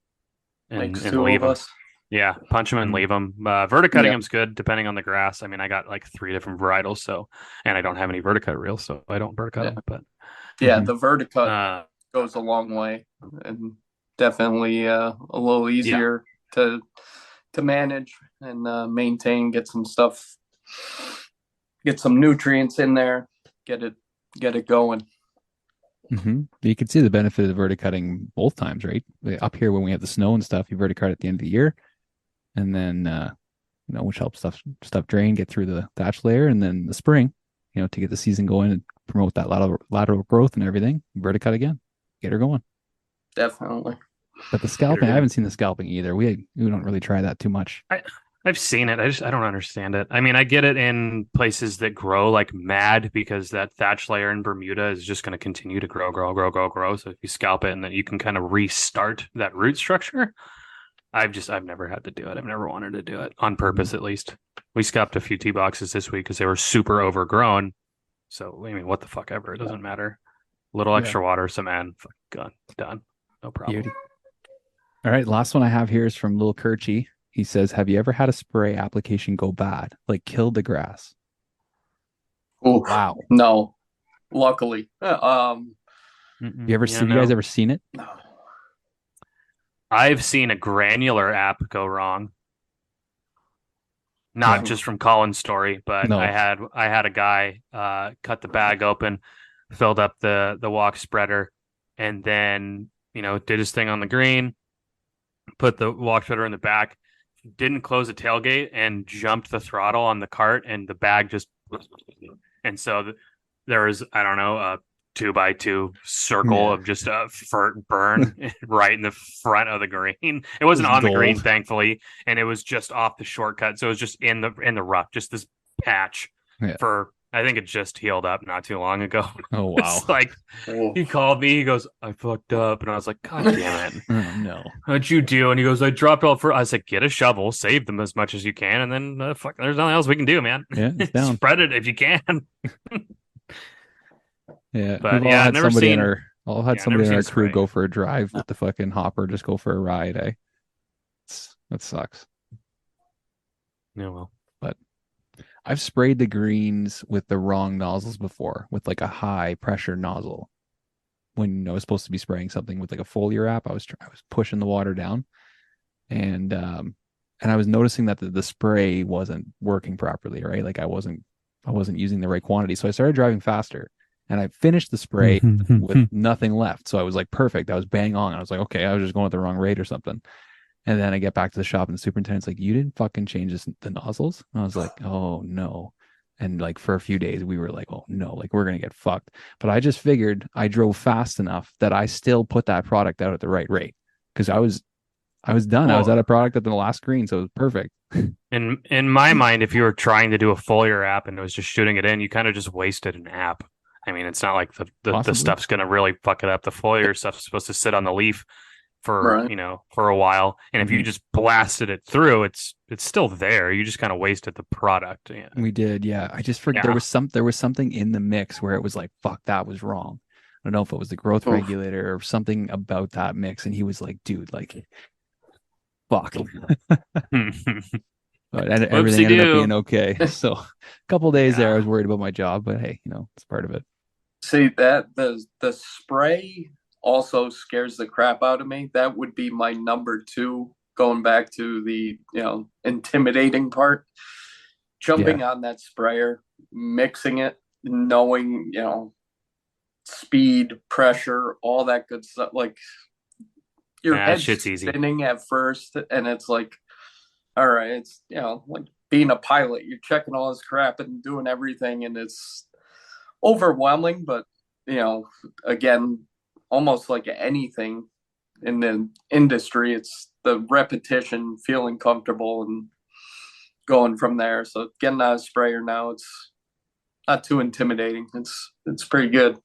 and Makes two leave of them. us. Yeah, punch them and leave them. Verticutting them's good depending on the grass. I mean, I got like 3 different varietals, and I don't have any verticut reels, so I don't verticut them. But the verticut goes a long way, and definitely a little easier to manage and maintain. Get some stuff, get some nutrients in there, get it going. You can see the benefit of verticutting both times, right? Up here when we have the snow and stuff, you verticut at the end of the year, and then which helps stuff drain, get through the thatch layer, and then the spring, to get the season going and promote that lateral growth and everything. Verticut again, get her going. Definitely. But the scalping, I haven't seen the scalping either. We don't really try that too much. I've seen it. I don't understand it. I mean, I get it in places that grow like mad, because that thatch layer in Bermuda is just going to continue to grow. So if you scalp it, and then you can kind of restart that root structure. I've never had to do it. I've never wanted to do it on purpose, at least. We scalped a few tee boxes this week because they were super overgrown. So, I mean, what the fuck ever. It doesn't matter. A little extra water, some N, done. No problem. Beauty. All right. Last one I have here is from Lil Kirchy. He says, have you ever had a spray application go bad, like killed the grass? Oh, wow. No, luckily. You guys ever seen it? No. I've seen a granular app go wrong. Not just from Colin's story, but no. I had a guy cut the bag open, filled up the walk spreader, and then did his thing on the green, put the walk spreader in the back, didn't close the tailgate, and jumped the throttle on the cart, and the bag just, and so there was, I don't know, a 2x2 circle of just a burn right in the front of the green. It wasn't on the green, thankfully, and it was just off the shortcut, so it was just in the rough, just this patch for. I think it just healed up not too long ago. Oh, wow. It's like, he called me. He goes, I fucked up. And I was like, God damn it. No. What'd you do? And he goes, I dropped all I was like, get a shovel, save them as much as you can. And then, there's nothing else we can do, man. Yeah, it's down. Spread it if you can. Yeah. But yeah, I've never seen. I'll had somebody in our crew go for a drive with the fucking hopper, just go for a ride, eh? That sucks. Yeah, well. But I've sprayed the greens with the wrong nozzles before, with like a high pressure nozzle. When I was supposed to be spraying something with like a foliar app, I was pushing the water down, and I was noticing that the spray wasn't working properly, right? Like I wasn't using the right quantity, so I started driving faster, and I finished the spray with nothing left. So I was like, perfect. I was bang on. I was like, okay, I was just going at the wrong rate or something. And then I get back to the shop, and the superintendent's like, you didn't fucking change the nozzles? And I was like, oh, no. And like for a few days, we were like, oh, no, like we're going to get fucked. But I just figured I drove fast enough that I still put that product out at the right rate, because I was done. I was out of product at the last green, so it was perfect. In my mind, if you were trying to do a foliar app and it was just shooting it in, you kind of just wasted an app. I mean, it's not like the stuff's going to really fuck it up. The foliar stuff's supposed to sit on the leaf for for a while, and if you just blasted it through, it's still there. You just kind of wasted the product. Yeah. We did. I just forgot there was something in the mix where it was like, fuck, that was wrong. I don't know if it was the growth regulator or something about that mix, and he was like, dude, like, fuck. But everything ended up being okay. So a couple days there, I was worried about my job, but hey, it's part of it. See, that the spray also scares the crap out of me. That would be my number 2, going back to the intimidating part. Jumping on that sprayer, mixing it, knowing speed, pressure, all that good stuff. Like, your That head's shit's easy. spinning at first, and it's like, all right, it's like being a pilot. You're checking all this crap and doing everything, and it's overwhelming. But again, almost like anything in the industry, it's the repetition, feeling comfortable, and going from there. So getting out of sprayer now, it's not too intimidating. It's pretty good.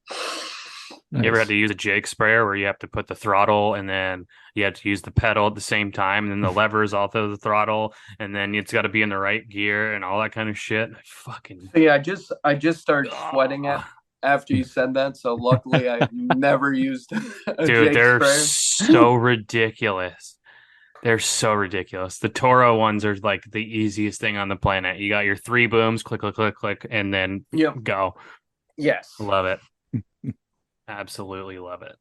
You ever had to use a Jake sprayer where you have to put the throttle and then you have to use the pedal at the same time, and then the levers also the throttle, and then it's got to be in the right gear and all that kind of shit? I just started sweating it after you said that. So luckily, I've never used a Dude, Jake they're sprayer. so ridiculous. They're so ridiculous. The Toro ones are like the easiest thing on the planet. You got your 3 booms, click, click, click, click, and then go. Yes. Love it. Absolutely love it.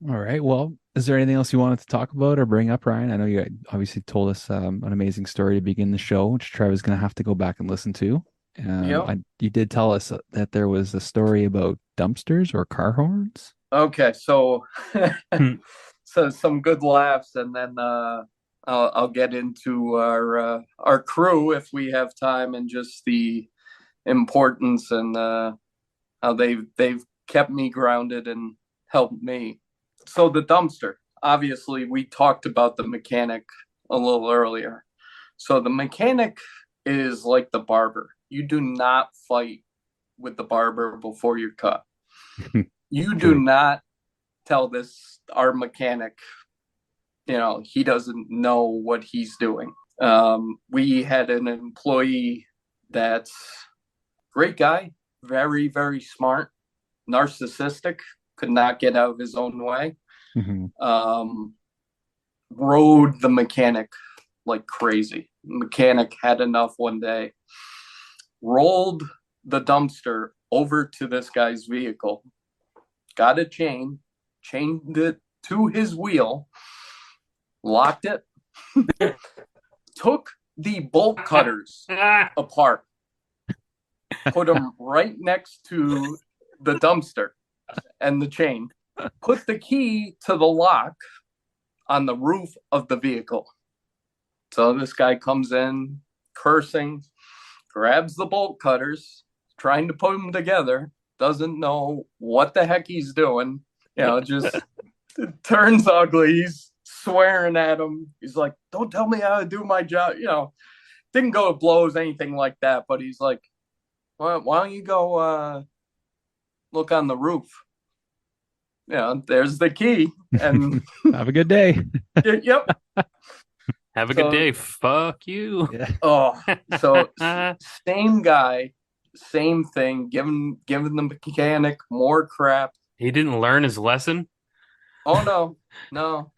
All right. Well, is there anything else you wanted to talk about or bring up, Ryan? I know you obviously told us an amazing story to begin the show, which Trevor's going to have to go back and listen to. You did tell us that there was a story about dumpsters or car horns. Okay, so so some good laughs, and then I'll get into our crew if we have time, and just the importance and how they've kept me grounded and helped me. So the dumpster, obviously, we talked about the mechanic a little earlier. So the mechanic is like the barber. You do not fight with the barber before you're cut. You do not tell our mechanic, he doesn't know what he's doing. We had an employee that's great guy, very, very smart, narcissistic, could not get out of his own way. Rode the mechanic like crazy. Mechanic had enough one day, rolled the dumpster over to this guy's vehicle, got a chained it to his wheel, locked it, took the bolt cutters apart, put them right next to the dumpster and the chain, put the key to the lock on the roof of the vehicle. So this guy comes in cursing, grabs the bolt cutters, trying to put them together, doesn't know what the heck he's doing, just turns ugly. He's swearing at him. He's like, don't tell me how to do my job. Didn't go to blows, anything like that, but he's like, why don't you go look on the roof? There's the key. And have a good day. Yep. Have a good day. Fuck you. Yeah. Oh, so same guy, same thing, giving the mechanic more crap. He didn't learn his lesson? Oh, no.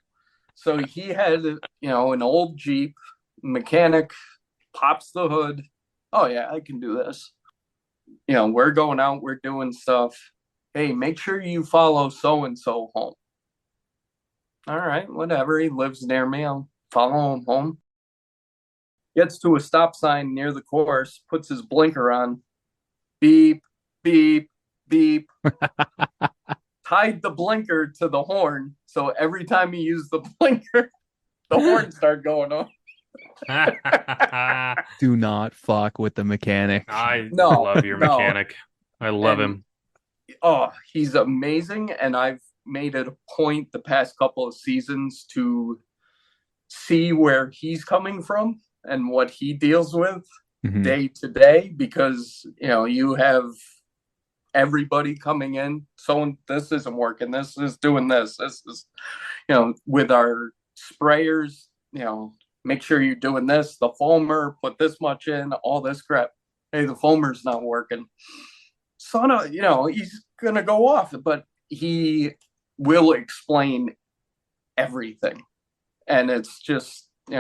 So he had, an old Jeep. Mechanic pops the hood. Oh, yeah, I can do this. We're going out, we're doing stuff. Hey, make sure you follow so-and-so home. All right, whatever. He lives near me. I'll follow him home. Gets to a stop sign near the course, puts his blinker on. Beep, beep, beep. Tied the blinker to the horn, so every time he used the blinker, the horn started going on. Do not fuck with the mechanic. I love your mechanic. I love him. Oh, he's amazing, and I've made it a point the past couple of seasons to see where he's coming from and what he deals with day to day, because you have everybody coming in, so this isn't working, this is doing this is with our sprayers, make sure you're doing this, the foamer, put this much in, all this crap. Hey, the foamer's not working. So he's gonna go off, but he will explain everything. And it's just, I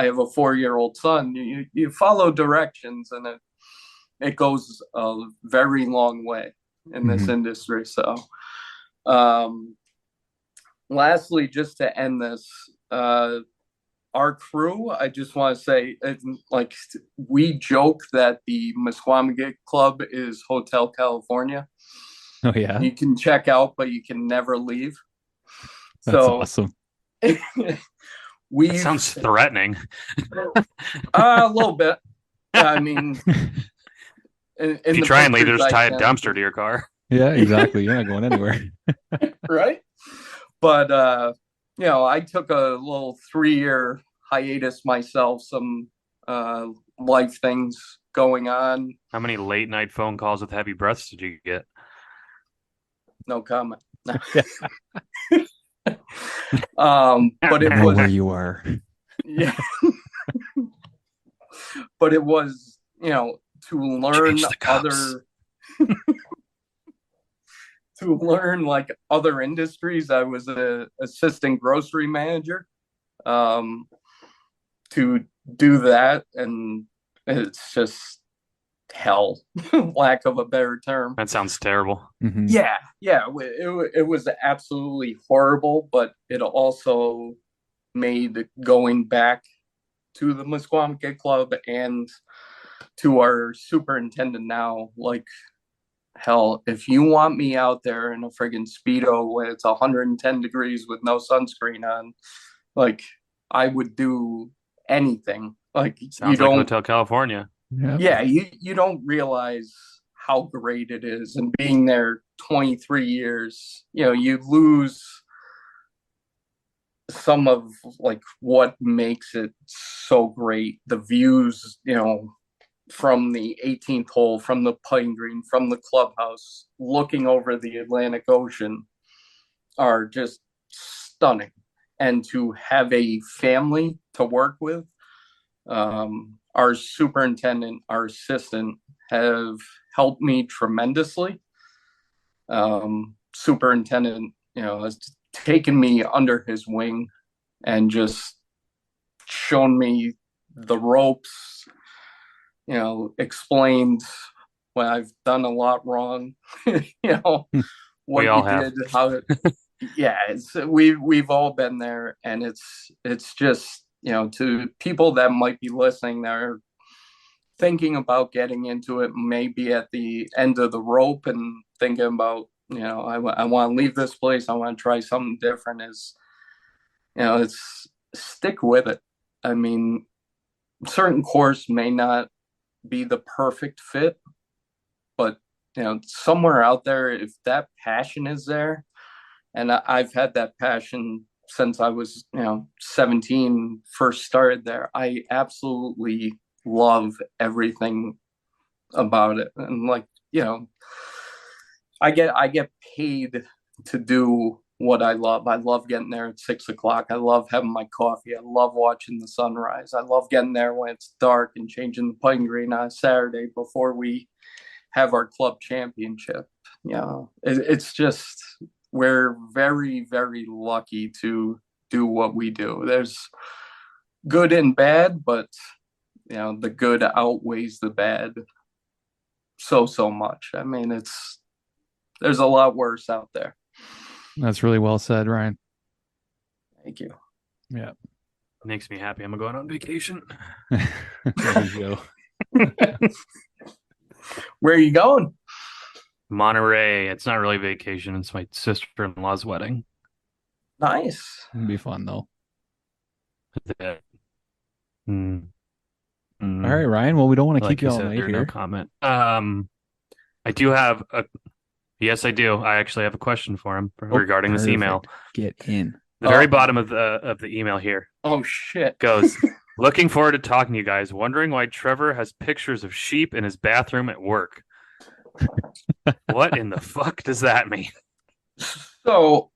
have a 4-year-old son. You follow directions, and it goes a very long way in this industry. So, lastly, just to end this, our crew, I just want to say, we joke that the Misquamicut Club is Hotel California. Oh, yeah. You can check out, but you can never leave. That's So awesome. we That sounds threatening. a little bit. I mean, If you try and leave, just tie a dumpster to your car. Yeah, exactly. You're not going anywhere. Right? But I took a little 3-year hiatus myself, some life things going on. How many late night phone calls with heavy breaths did you get? No comment. Yeah. But it I know was where you are. yeah. But it was, to learn Change the cups. to learn like other industries. I was a assistant grocery manager. To do that, and it's just hell, lack of a better term. That sounds terrible. Mhm. Yeah, it was absolutely horrible, but it also made going back to the Misquamicut Club and to our superintendent now, like, hell, if you want me out there in a friggin' Speedo when it's 110 degrees with no sunscreen on, like, I would do anything. Like, Sounds like Hotel California. Yep. yeah, you don't realize how great it is. And being there 23 years, you lose some of like what makes it so great. The views, from the 18th hole, from the putting green, from the clubhouse, looking over the Atlantic Ocean are just stunning. And to have a family to work with, our superintendent, our assistant have helped me tremendously. Superintendent, has taken me under his wing and just shown me the ropes, explained when I've done a lot wrong, what We all you have. did, how yeah, we've all been there, and it's just, to people that might be listening that are thinking about getting into it, maybe at the end of the rope and thinking about, I want to leave this place, I want to try something different, is, it's stick with it. I mean, certain course may not be the perfect fit, but somewhere out there, if that passion is there, and I've had that passion since I was 17, first started there, I absolutely love everything about it. And like, I get paid to do what I love. I love getting there at 6 o'clock. I love having my coffee. I love watching the sunrise. I love getting there when it's dark and changing the putting green on a Saturday before we have our club championship. It's just, we're very, very lucky to do what we do. There's good and bad, but the good outweighs the bad so much. I mean, there's a lot worse out there. That's really well said, Ryan. Thank you. Yeah. Makes me happy. I'm going on vacation. There you go. Where are you going? Monterey. It's not really vacation. It's my sister-in-law's wedding. Nice. It'd be fun though. Mm. Mm. All right, Ryan. Well, we don't want to Like keep you all said, night there, here. no comment. I do have a. Yes, I do. I actually have a question for him regarding this email. Get in. The very bottom of the email here. Oh shit. Goes. Looking forward to talking to you guys. Wondering why Trevor has pictures of sheep in his bathroom at work. What in the fuck does that mean? So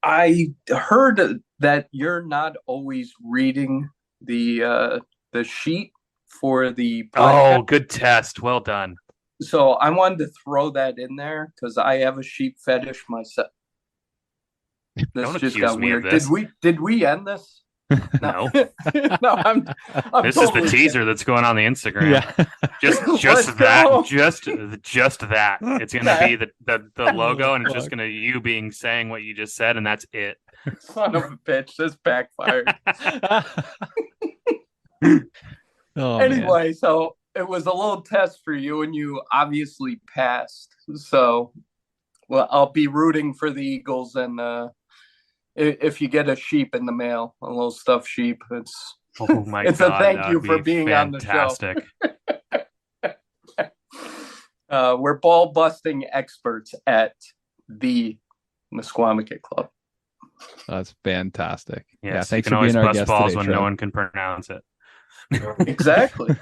I heard that you're not always reading the sheet for the podcast. Oh, good test. Well done. So I wanted to throw that in there because I have a sheep fetish myself. This Don't just accuse got me of weird. this. Did we end this? No. No, I'm This totally is the teaser that's going on the Instagram. Yeah. Just that. Just that. It's gonna be the logo, and it's just Fuck. gonna you being saying what you just said, and that's it. son of a bitch. This backfired. Oh, Anyway, so it was a little test for you, and you obviously passed. So, well, I'll be rooting for the Eagles and if you get a sheep in the mail, a little stuffed sheep, Oh my it's God, a thank that you would for be being fantastic. on the show. We're ball busting experts at the Misquamicut Club. That's fantastic. Yes, yeah, you thanks can for always being our bust guest balls today, when Trev. no one can pronounce it. Exactly.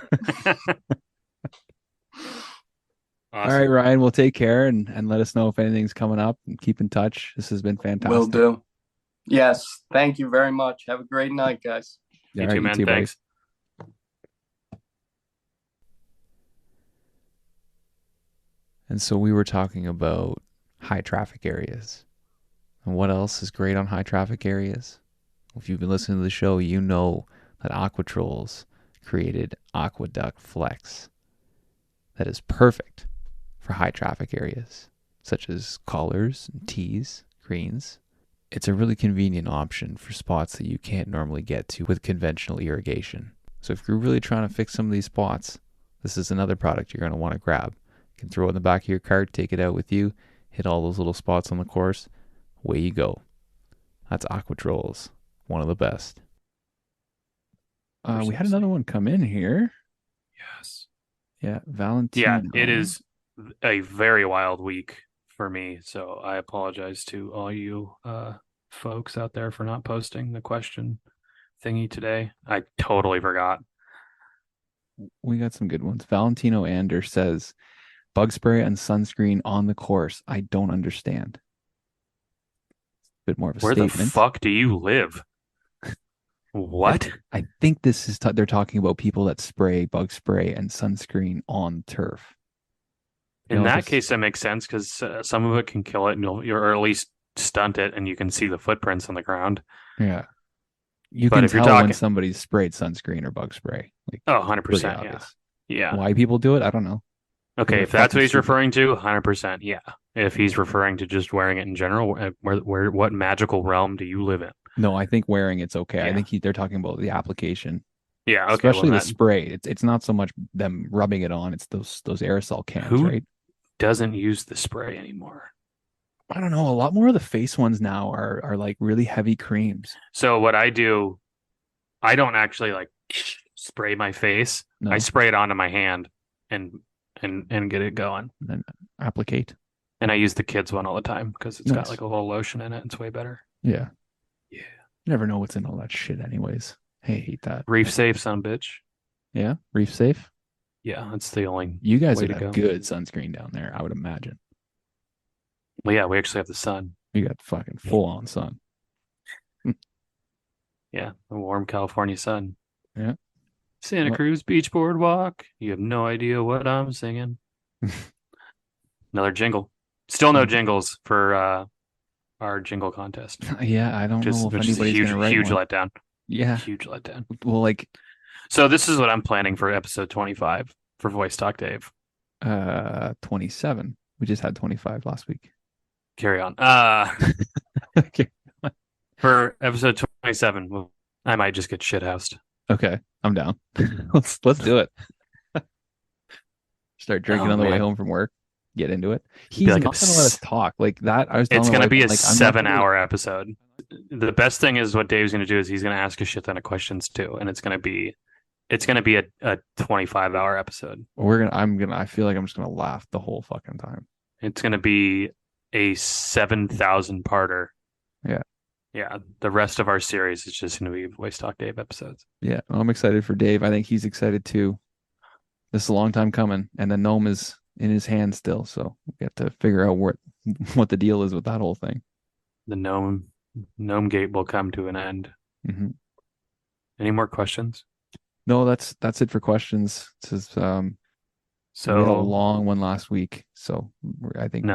All right, Ryan, we'll take care and let us know if anything's coming up and keep in touch. This has been fantastic. Will do. Yes, thank you very much. Have a great night, guys. You too, man. Thanks. And so we were talking about high traffic areas. And what else is great on high traffic areas? If you've been listening to the show, you know that Aquatrolls created Aqueduct Flex that is perfect for high traffic areas, such as collars and tees, greens. It's a really convenient option for spots that you can't normally get to with conventional irrigation. So if you're really trying to fix some of these spots, this is another product you're going to want to grab. You can throw it in the back of your cart, take it out with you, hit all those little spots on the course, away you go. That's Aquatrolls, one of the best. We had another one come in here. Yes. Yeah, Valentino. Yeah, it is a very wild week for me, so I apologize to all you folks out there for not posting the question thingy today. I totally forgot. We got some good ones. Valentino Ander says, bug spray and sunscreen on the course. I don't understand. A bit more of a statement. Where the fuck do you live? What? I think this is they're talking about people that spray bug spray and sunscreen on turf. In that case, that makes sense because some of it can kill it, and or at least stunt it, and you can see the footprints on the ground. Yeah, you can tell when somebody's sprayed sunscreen or bug spray. Like, 100%. Yeah. Yeah. Why people do it, I don't know. Okay, if that's what he's referring to, 100%. Yeah. If he's referring to just wearing it in general, what magical realm do you live in? No, I think wearing it's okay. Yeah. I think they're talking about the application. Yeah, okay. Especially the spray. It's not so much them rubbing it on. It's those aerosol cans, right? Doesn't use the spray anymore. I don't know. A lot more of the face ones now are like really heavy creams. So what I do, I don't actually like spray my face. No. I spray it onto my hand and get it going. And then applicate. And I use the kids one all the time because it's got like a little lotion in it. It's way better. Yeah. Yeah. You never know what's in all that shit anyways. Hey, I hate that. Reef Safe, son bitch. Yeah, Reef Safe. Yeah, that's the only. You guys would have good sunscreen down there, I would imagine. Well, yeah, we actually have the sun. You got fucking full on sun. Yeah, the warm California sun. Yeah. Santa Cruz Beach Boardwalk. You have no idea what I'm singing. Another jingle. Still no jingles for our jingle contest. Yeah, I don't know if anybody's going to write huge one. letdown. Yeah. Huge letdown. Well, like. So this is what I'm planning for episode 25 for Voice Talk Dave. 27. We just had 25 last week. Carry on. Okay. For episode 27, I might just get shithoused. Okay, I'm down. let's do it. Start drinking on the way home from work. Get into it. He's not going to let us talk like that. I was. It's going to be a 7-hour episode. The best thing is what Dave's going to do is he's going to ask a shit ton of questions too, and it's going to be a 25-hour episode. I feel like I'm just going to laugh the whole fucking time. It's going to be a 7,000 parter. Yeah. Yeah, the rest of our series is just going to be Voice Talk Dave episodes. Yeah, I'm excited for Dave. I think he's excited too. This is a long time coming, and the gnome is in his hand still, so we got to figure out what the deal is with that whole thing. The gnome gate will come to an end. Mm-hmm. Any more questions? No, that's it for questions. This is, so we had a long one last week, so I think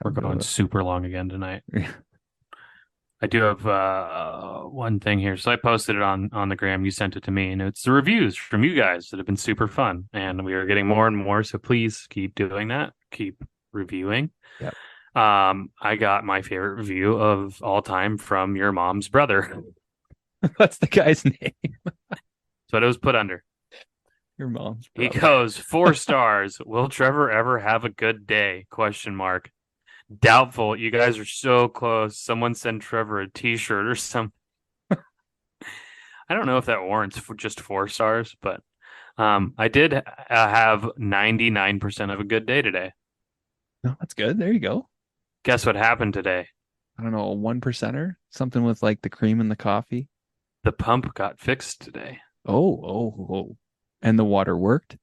we're going super long again tonight. I do have one thing here. So I posted it on the gram. You sent it to me, and it's the reviews from you guys that have been super fun. And we are getting more and more. So please keep doing that. Keep reviewing. Yep. I got my favorite review of all time from your mom's brother. What's the guy's name? That's what it was put under. Your mom's brother. He goes, 4 stars. Will Trevor ever have a good day? ? Doubtful. You guys are so close. Someone send Trevor a T-shirt or something. I don't know if that warrants for just 4 stars, but I did have 99% of a good day today. No, that's good. There you go. Guess what happened today? I don't know, a 1%er, something with like the cream in the coffee. The pump got fixed today. Oh. And the water worked?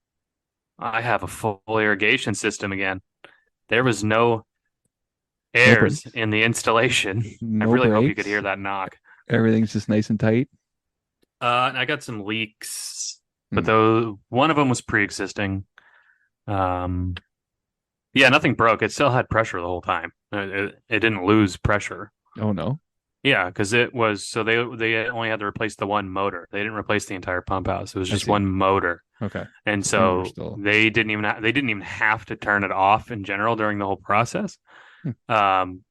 I have a full irrigation system again. There was no No airs breaks. in the installation. I No really hope you could breaks. hear that knock. Everything's just nice and tight. And I got some leaks, but Hmm. though one of them was pre-existing. Um, yeah, nothing broke. It still had pressure the whole time. It didn't lose pressure. Oh no. Yeah, because it was so they only had to replace the one motor. They didn't replace the entire pump house. It was I just see. one motor, Okay. and So things are so still. they didn't even have to turn it off in general during the whole process. Hmm.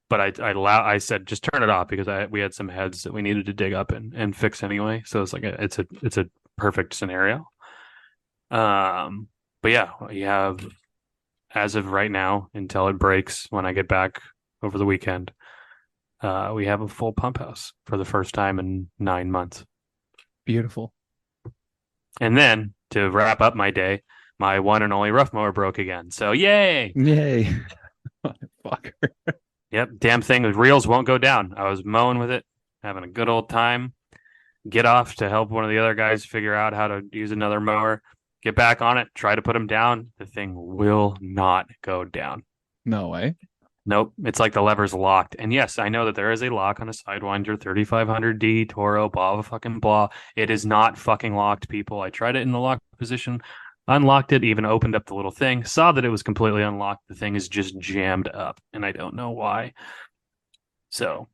But I said just turn it off because we had some heads that we needed to dig up and fix anyway. So it's like it's a perfect scenario. But yeah, you have as of right now until it breaks when I get back over the weekend. We have a full pump house for the first time in 9 months. Beautiful. And then to wrap up my day, my one and only rough mower broke again. So yay! Yay. Fucker. Yep, damn thing. The reels won't go down. I was mowing with it, having a good old time. Get off to help one of the other guys figure out how to use another mower. Get back on it, try to put them down. The thing will not go down. No way. Nope, it's like the lever's locked. And yes, I know that there is a lock on a Sidewinder 3500D Toro, blah, fucking blah. It is not fucking locked, people. I tried it in the locked position, unlocked it, even opened up the little thing, saw that it was completely unlocked. The thing is just jammed up, and I don't know why. So,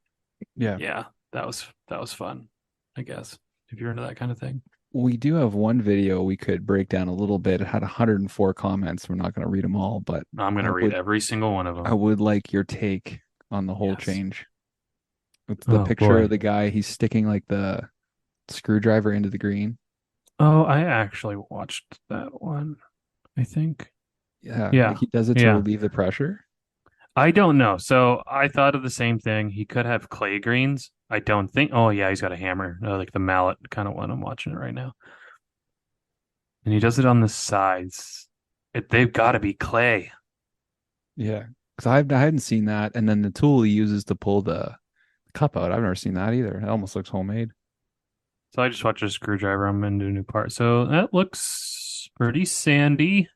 Yeah. that was fun, I guess, if you're into that kind of thing. We do have one video we could break down a little bit. It had 104 comments. We're not going to read them all, but I'm going to read every single one of them. I would like your take on the whole Yes. change. It's the picture boy. of the guy. He's sticking like the screwdriver into the green. Oh, I actually watched that one, I think. Yeah. Yeah. Like he does it to Yeah. relieve the pressure. I don't know. So I thought of the same thing. He could have clay greens. I don't think. Oh, yeah, he's got a hammer, like the mallet kind of one. I'm watching it right now. And he does it on the sides. They've got to be clay. Yeah. Because I hadn't seen that. And then the tool he uses to pull the cup out. I've never seen that either. It almost looks homemade. So I just watched a screwdriver. I'm into a new part. So that looks pretty sandy.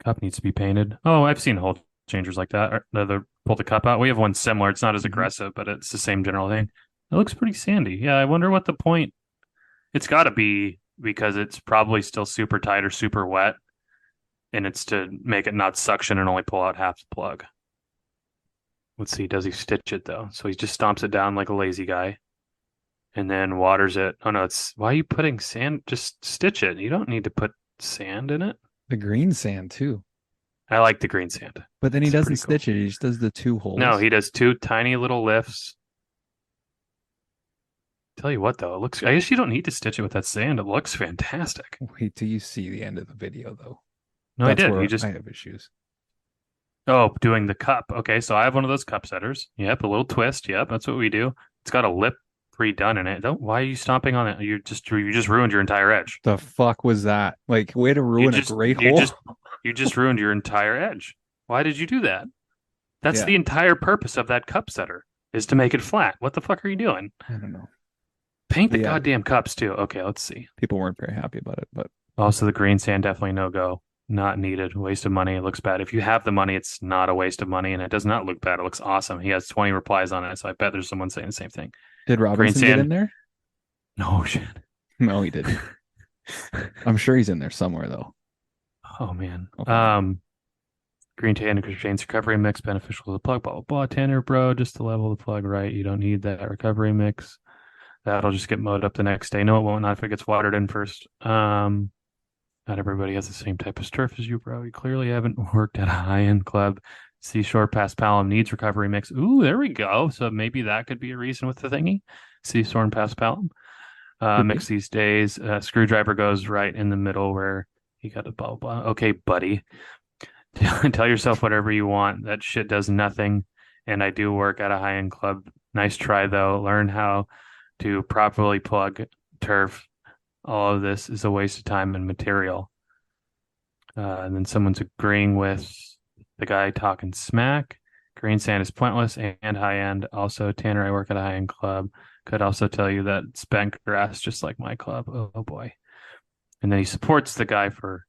Cup needs to be painted. Oh, I've seen hole changers like that. The pull the cup out. We have one similar. It's not as aggressive, but it's the same general thing. It looks pretty sandy. Yeah, I wonder what the point. It's got to be because it's probably still super tight or super wet, and it's to make it not suction and only pull out half the plug. Let's see. Does he stitch it though? So he just stomps it down like a lazy guy, and then waters it. Oh no, it's why are you putting sand? Just stitch it. You don't need to put sand in it. The green sand too. I like the green sand. But then he It's doesn't pretty cool. stitch it. He just does the 2 holes. No, he does 2 tiny little lifts. Tell you what, though, it looks. I guess you don't need to stitch it with that sand. It looks fantastic. Wait till you see the end of the video, though. No, That's I did. where You just I have issues. doing the cup. Okay, so I have one of those cup setters. Yep, a little twist. Yep, that's what we do. It's got a lip pre-done in it. Don't. Why are you stomping on it? You just ruined your entire edge. The fuck was that? Like, way to ruin a great hole. You just ruined your entire edge. Why did you do that? That's Yeah. the entire purpose of that cup setter is to make it flat. What the fuck are you doing? I don't know. Paint the Yeah. goddamn cups too. Okay, let's see. People weren't very happy about it, but Also, the green sand definitely no go. Not needed. Waste of money. It looks bad. If you have the money, it's not a waste of money, and it does not look bad. It looks awesome. He has 20 replies on it, so I bet there's someone saying the same thing. did Robinson get sand. in there? No shit. No, he didn't. I'm sure he's in there somewhere though. Oh man. Okay. Green tan and Jane's recovery mix beneficial to the plug. Blah blah blah. Tanner, bro, just to level the plug right. You don't need that recovery mix. That'll just get mowed up the next day. No, it won't. Not if it gets watered in first. Not everybody has the same type of turf as you, bro. You clearly haven't worked at a high-end club. Seashore past Palom needs recovery mix. Ooh, there we go. So maybe that could be a reason with the thingy. Seashore and past Palom. Mix these days. Screwdriver goes right in the middle where you got a blah, blah, blah. Okay, buddy. Tell yourself whatever you want. That shit does nothing. And I do work at a high-end club. Nice try, though. Learn how to properly plug turf. All of this is a waste of time and material. And then someone's agreeing with the guy talking smack. Green sand is pointless and high-end. Also, Tanner, I work at a high-end club. Could also tell you that it's bent grass just like my club. Oh boy. And then he supports the guy for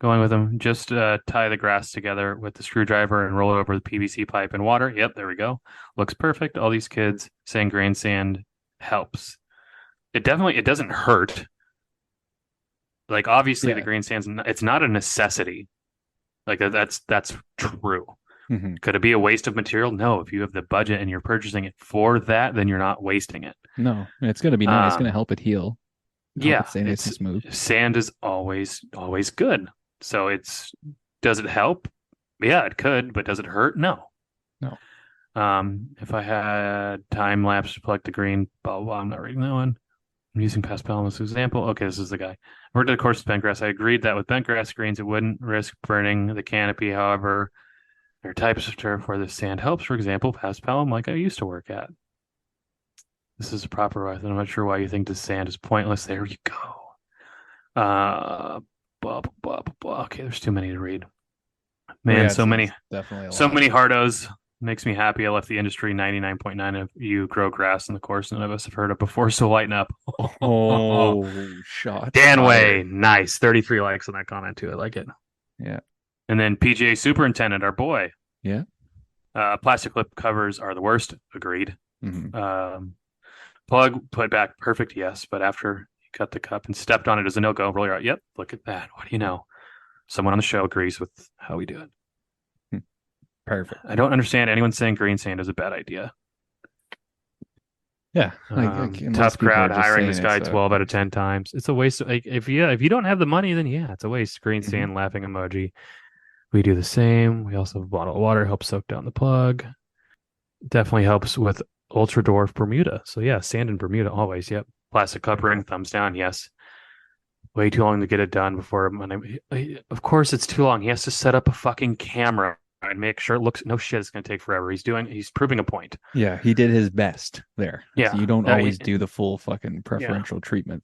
going with him. Just tie the grass together with the screwdriver and roll it over the PVC pipe and water. Yep, there we go. Looks perfect. All these kids saying grain sand helps. It doesn't hurt. Like obviously the grain sand's it's not a necessity. Like that's true. Mm-hmm. Could it be a waste of material? No. If you have the budget and you're purchasing it for that, then you're not wasting it. No, it's going to be nice. It's going to help it heal. Yeah, stay nice and smooth. Sand is always good. So does it help? Yeah, it could, but does it hurt? No. If I had time lapse to plug the green, blah, blah, blah, I'm not reading that one. I'm using Pascal as an example. Okay, this is the guy. Worked at a course with bent grass. I agreed that with bent grass greens, it wouldn't risk burning the canopy. However, there are types of turf where the sand helps. For example, Pascal, like I used to work at. This is a proper way. I'm not sure why you think the sand is pointless. There you go. Blah, blah, blah, blah. Okay, there's too many to read. Man, so many hardos. Makes me happy. I left the industry. 99.9 of you grow grass in the course. None of us have heard it before, so lighten up. Oh, shot. Danway, nice. 33 likes on that comment, too. I like it. Yeah. And then PGA Superintendent, our boy. Yeah. Plastic lip covers are the worst. Agreed. Mm-hmm. Plug put back perfect, yes. But after you cut the cup and stepped on it as a no-go, roll your out. Yep, look at that. What do you know? Someone on the show agrees with how we do it. Perfect. I don't understand anyone saying green sand is a bad idea. Yeah. Tough crowd hiring this guy 12 out of 10 times. It's a waste. If you don't have the money, then yeah, it's a waste. Green sand laughing emoji. We do the same. We also have a bottle of water, helps soak down the plug. Definitely helps with ultra dwarf Bermuda. So yeah, sand in Bermuda always. Yep. Plastic cup ring, thumbs down. Yes. Way too long to get it done before. Of course, it's too long. He has to set up a fucking camera and make sure it looks. No shit, it's going to take forever. He's proving a point. Yeah, he did his best there. Yeah, so you don't always do the full fucking preferential treatment.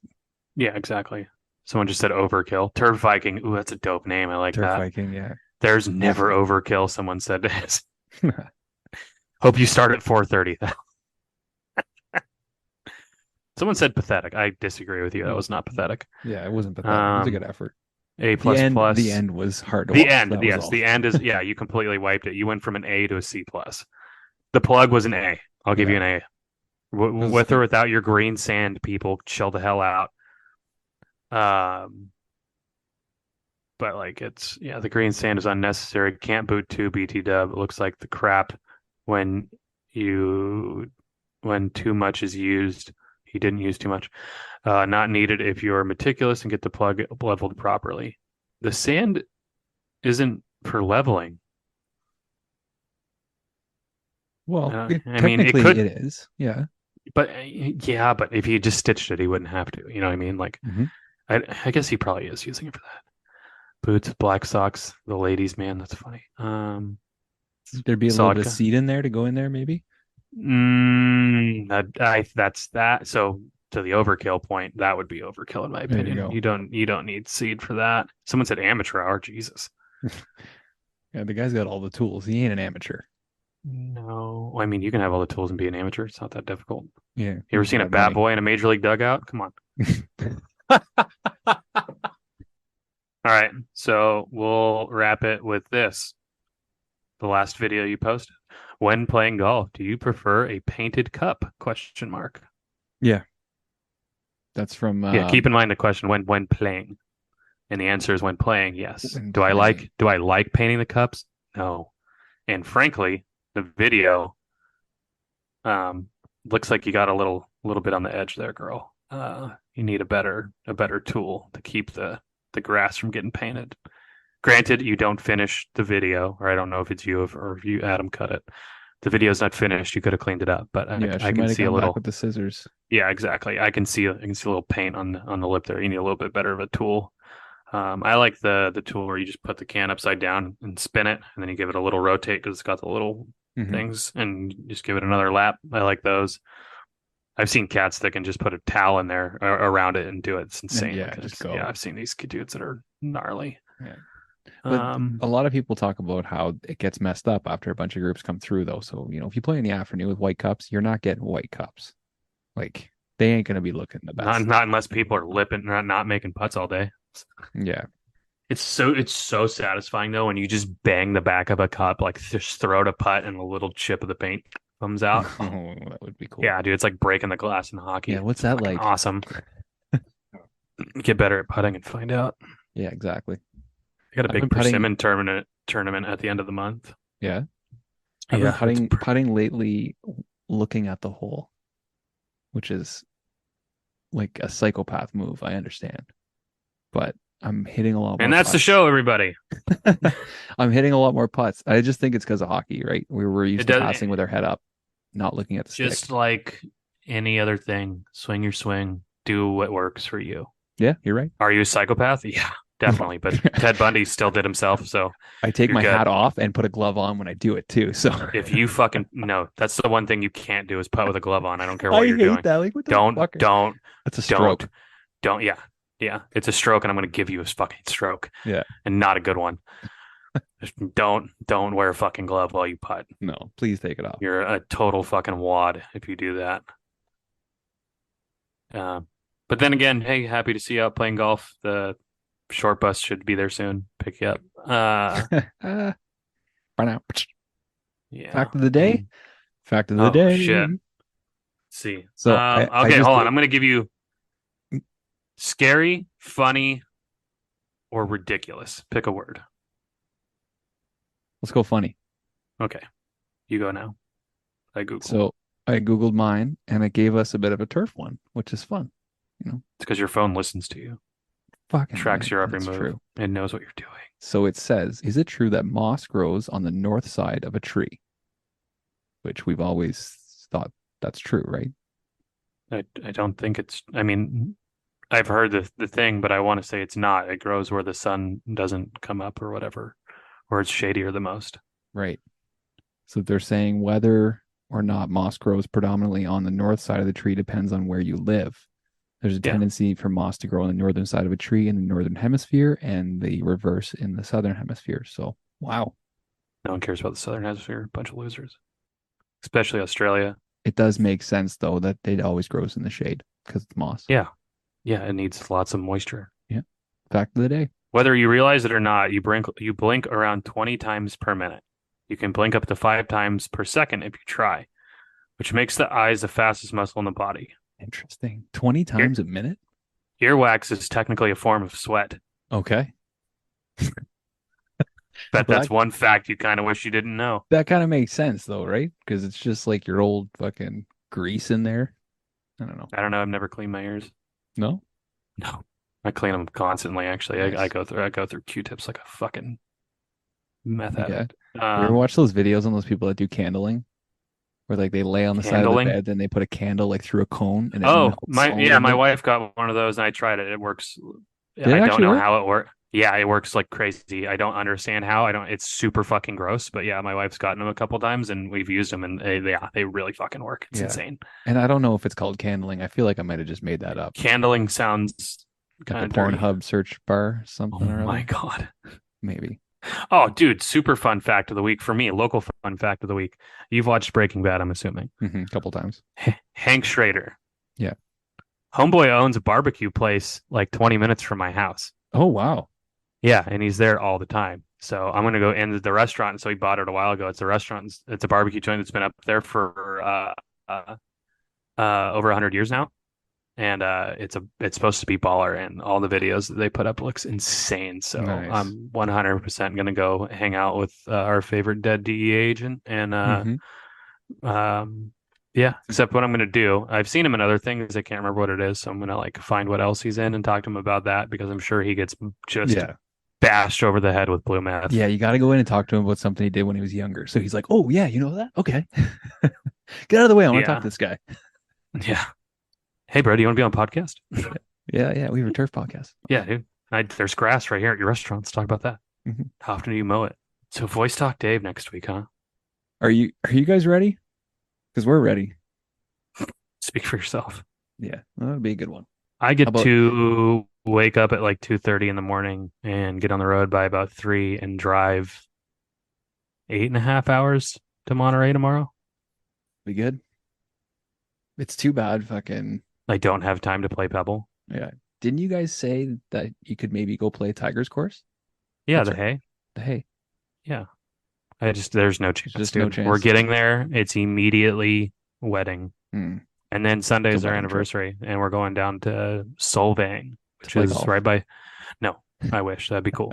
Yeah, exactly. Someone just said overkill. Turf Viking. Ooh, that's a dope name. I like Turf that. Viking. Yeah. There's never overkill. Someone said this. Hope you start at 4:30. Someone said pathetic. I disagree with you. That was not pathetic. Yeah, it wasn't pathetic. It was a good effort. A++. The end was hard to watch. The end, yes. The end is, yeah, you completely wiped it. You went from an A to a C+. The plug was an A. I'll give you an A. With or without your green sand, people, chill the hell out. But like the green sand is unnecessary. Can't boot 2 BT dub. It looks like the crap when too much is used. He didn't use too much. Not needed if you're meticulous and get the plug leveled properly. The sand isn't for leveling. Well, I mean, it is. Yeah. But if he just stitched it, he wouldn't have to. You know what I mean? Like, I guess he probably is using it for that. Boots, black socks, the ladies, man, that's funny. There'd be a little bit of seed in there to go in there, maybe. That's that. So to the overkill point, that would be overkill in my opinion. You don't need seed for that. Someone said amateur hour. Jesus. Yeah, the guy's got all the tools. He ain't an amateur. No, I mean you can have all the tools and be an amateur. It's not that difficult. Yeah. You ever seen a bat boy in a major league dugout? Come on. All right, so we'll wrap it with this. The last video you posted. When playing golf, do you prefer a painted cup? ? Yeah. That's from keep in mind the question when playing. And the answer is when playing, yes. Do I like painting the cups? No. And frankly, the video looks like you got a little bit on the edge there, girl. You need a better tool to keep the grass from getting painted. Granted, you don't finish the video, or I don't know if it's you or if you Adam cut it. The video's not finished. You could have cleaned it up, but I can see a little with the scissors. Yeah, exactly. I can see a little paint on the lip there. You need a little bit better of a tool. I like the tool where you just put the can upside down and spin it, and then you give it a little rotate because it's got the little things, and you just give it another lap. I like those. I've seen cats that can just put a towel in there around it and do it. It's insane. Yeah, just go. Yeah, I've seen these dudes that are gnarly. Yeah. But a lot of people talk about how it gets messed up after a bunch of groups come through, though. So, if you play in the afternoon with white cups, you're not getting white cups. Like, they ain't going to be looking the best. Not unless people are lipping, not making putts all day. Yeah. It's so satisfying, though, when you just bang the back of a cup, like just throw it a putt and a little chip of the paint comes out. Oh, that would be cool. Yeah, dude, it's like breaking the glass in hockey. Yeah, what's that like? Awesome. Get better at putting and find out. Yeah, exactly. I got a big persimmon tournament at the end of the month. Yeah. I've been putting lately, looking at the hole, which is like a psychopath move, I understand. But I'm hitting a lot more. And that's putts. The show, everybody. I'm hitting a lot more putts. I just think it's because of hockey, right? We were used to passing with our head up, not looking at the stick. Just like any other thing, swing your swing, do what works for you. Yeah, you're right. Are you a psychopath? Yeah, definitely. But Ted Bundy still did himself, so I take my hat off and put a glove on when I do it too. So if you fucking no, that's the one thing you can't do is putt with a glove on. I don't care what you're doing. That. Like, what don't. That's a stroke. Don't. Yeah. It's a stroke, and I'm going to give you a fucking stroke. Yeah, and not a good one. Don't wear a fucking glove while you putt. No, please take it off. You're a total fucking wad if you do that. But then again, hey, happy to see you out playing golf. The short bus should be there soon. Pick you up. Bye now. Yeah. Fact of the day. Fact of the day. Shit. Let's see. So okay, hold on. I'm going to give you scary, funny, or ridiculous. Pick a word. Let's go funny. Okay. You go now. I Googled. So I Googled mine and it gave us a bit of a turf one, which is fun. It's because your phone listens to you. Fucking tracks your every move true. And knows what you're doing. So it says, is it true that moss grows on the north side of a tree? Which we've always thought that's true, right? I don't think it's, I mean, I've heard the thing, but I want to say it's not. It grows where the sun doesn't come up or whatever, where it's shadier the most. Right. So they're saying whether or not moss grows predominantly on the north side of the tree depends on where you live. There's a tendency for moss to grow on the northern side of a tree in the northern hemisphere and the reverse in the southern hemisphere. So, wow. No one cares about the southern hemisphere. Bunch of losers. Especially Australia. It does make sense, though, that it always grows in the shade because it's moss. Yeah. Yeah, it needs lots of moisture. Yeah. Fact of the day. Whether you realize it or not, you blink around 20 times per minute. You can blink up to 5 times per second if you try, which makes the eyes the fastest muscle in the body. Interesting. 20 times a minute? Earwax is technically a form of sweat. Okay. That's one fact you kind of wish you didn't know. That kind of makes sense, though, right? Because it's just like your old fucking grease in there. I don't know. I've never cleaned my ears. No? No. I clean them constantly, actually. Nice. I go through Q-tips like a fucking meth addict. You ever watch those videos on those people that do candling? Where like they lay on the side of the bed, then they put a candle like through a cone. And my wife got one of those and I tried it. It works. I don't know how it works. Yeah, it works like crazy. I don't understand how. It's super fucking gross. But yeah, my wife's gotten them a couple times and we've used them and they really fucking work. It's insane. And I don't know if it's called candling. I feel like I might have just made that up. Candling sounds kind of Pornhub search bar something. Oh my God. Maybe. Oh, dude, super fun fact of the week for me. Local fun fact of the week. You've watched Breaking Bad, I'm assuming. A couple times. Hank Schrader. Yeah. Homeboy owns a barbecue place like 20 minutes from my house. Oh, wow. Yeah, and he's there all the time. So I'm going to go into the restaurant. So he bought it a while ago. It's a restaurant. It's a barbecue joint that's been up there for over 100 years now. And it's supposed to be baller, and all the videos that they put up looks insane. So nice. I'm 100% going to go hang out with our favorite dead DEA agent. And yeah, except what I'm going to do, I've seen him in other things. I can't remember what it is. So I'm going to like find what else he's in and talk to him about that because I'm sure he gets just bashed over the head with blue meth. Yeah, you got to go in and talk to him about something he did when he was younger. So he's like, oh, yeah, you know that? Okay. Get out of the way. I want to talk to this guy. Yeah. Hey, bro, do you want to be on a podcast? Yeah, we have a turf podcast. Yeah, dude. There's grass right here at your restaurant. Let's talk about that. Mhm. How often do you mow it? So Voice Talk Dave next week, huh? Are you guys ready? Because we're ready. Speak for yourself. Yeah, that'll be a good one. I How get about to wake up at like 2:30 in the morning and get on the road by about 3 and drive 8.5 hours to Monterey tomorrow. be good? It's too bad. Fucking I don't have time to play Pebble. yeah. Didn't you guys say that you could maybe go play Tigers course? Yeah, That's the right. hay. Hey, Yeah. There's no chance, just dude. no chance. We're getting there. It's immediately wedding. Hmm. And then Sunday's our wedding trip. anniversary, and we're going down to Solvang, which play is golf. right by. No, I wish that'd be cool.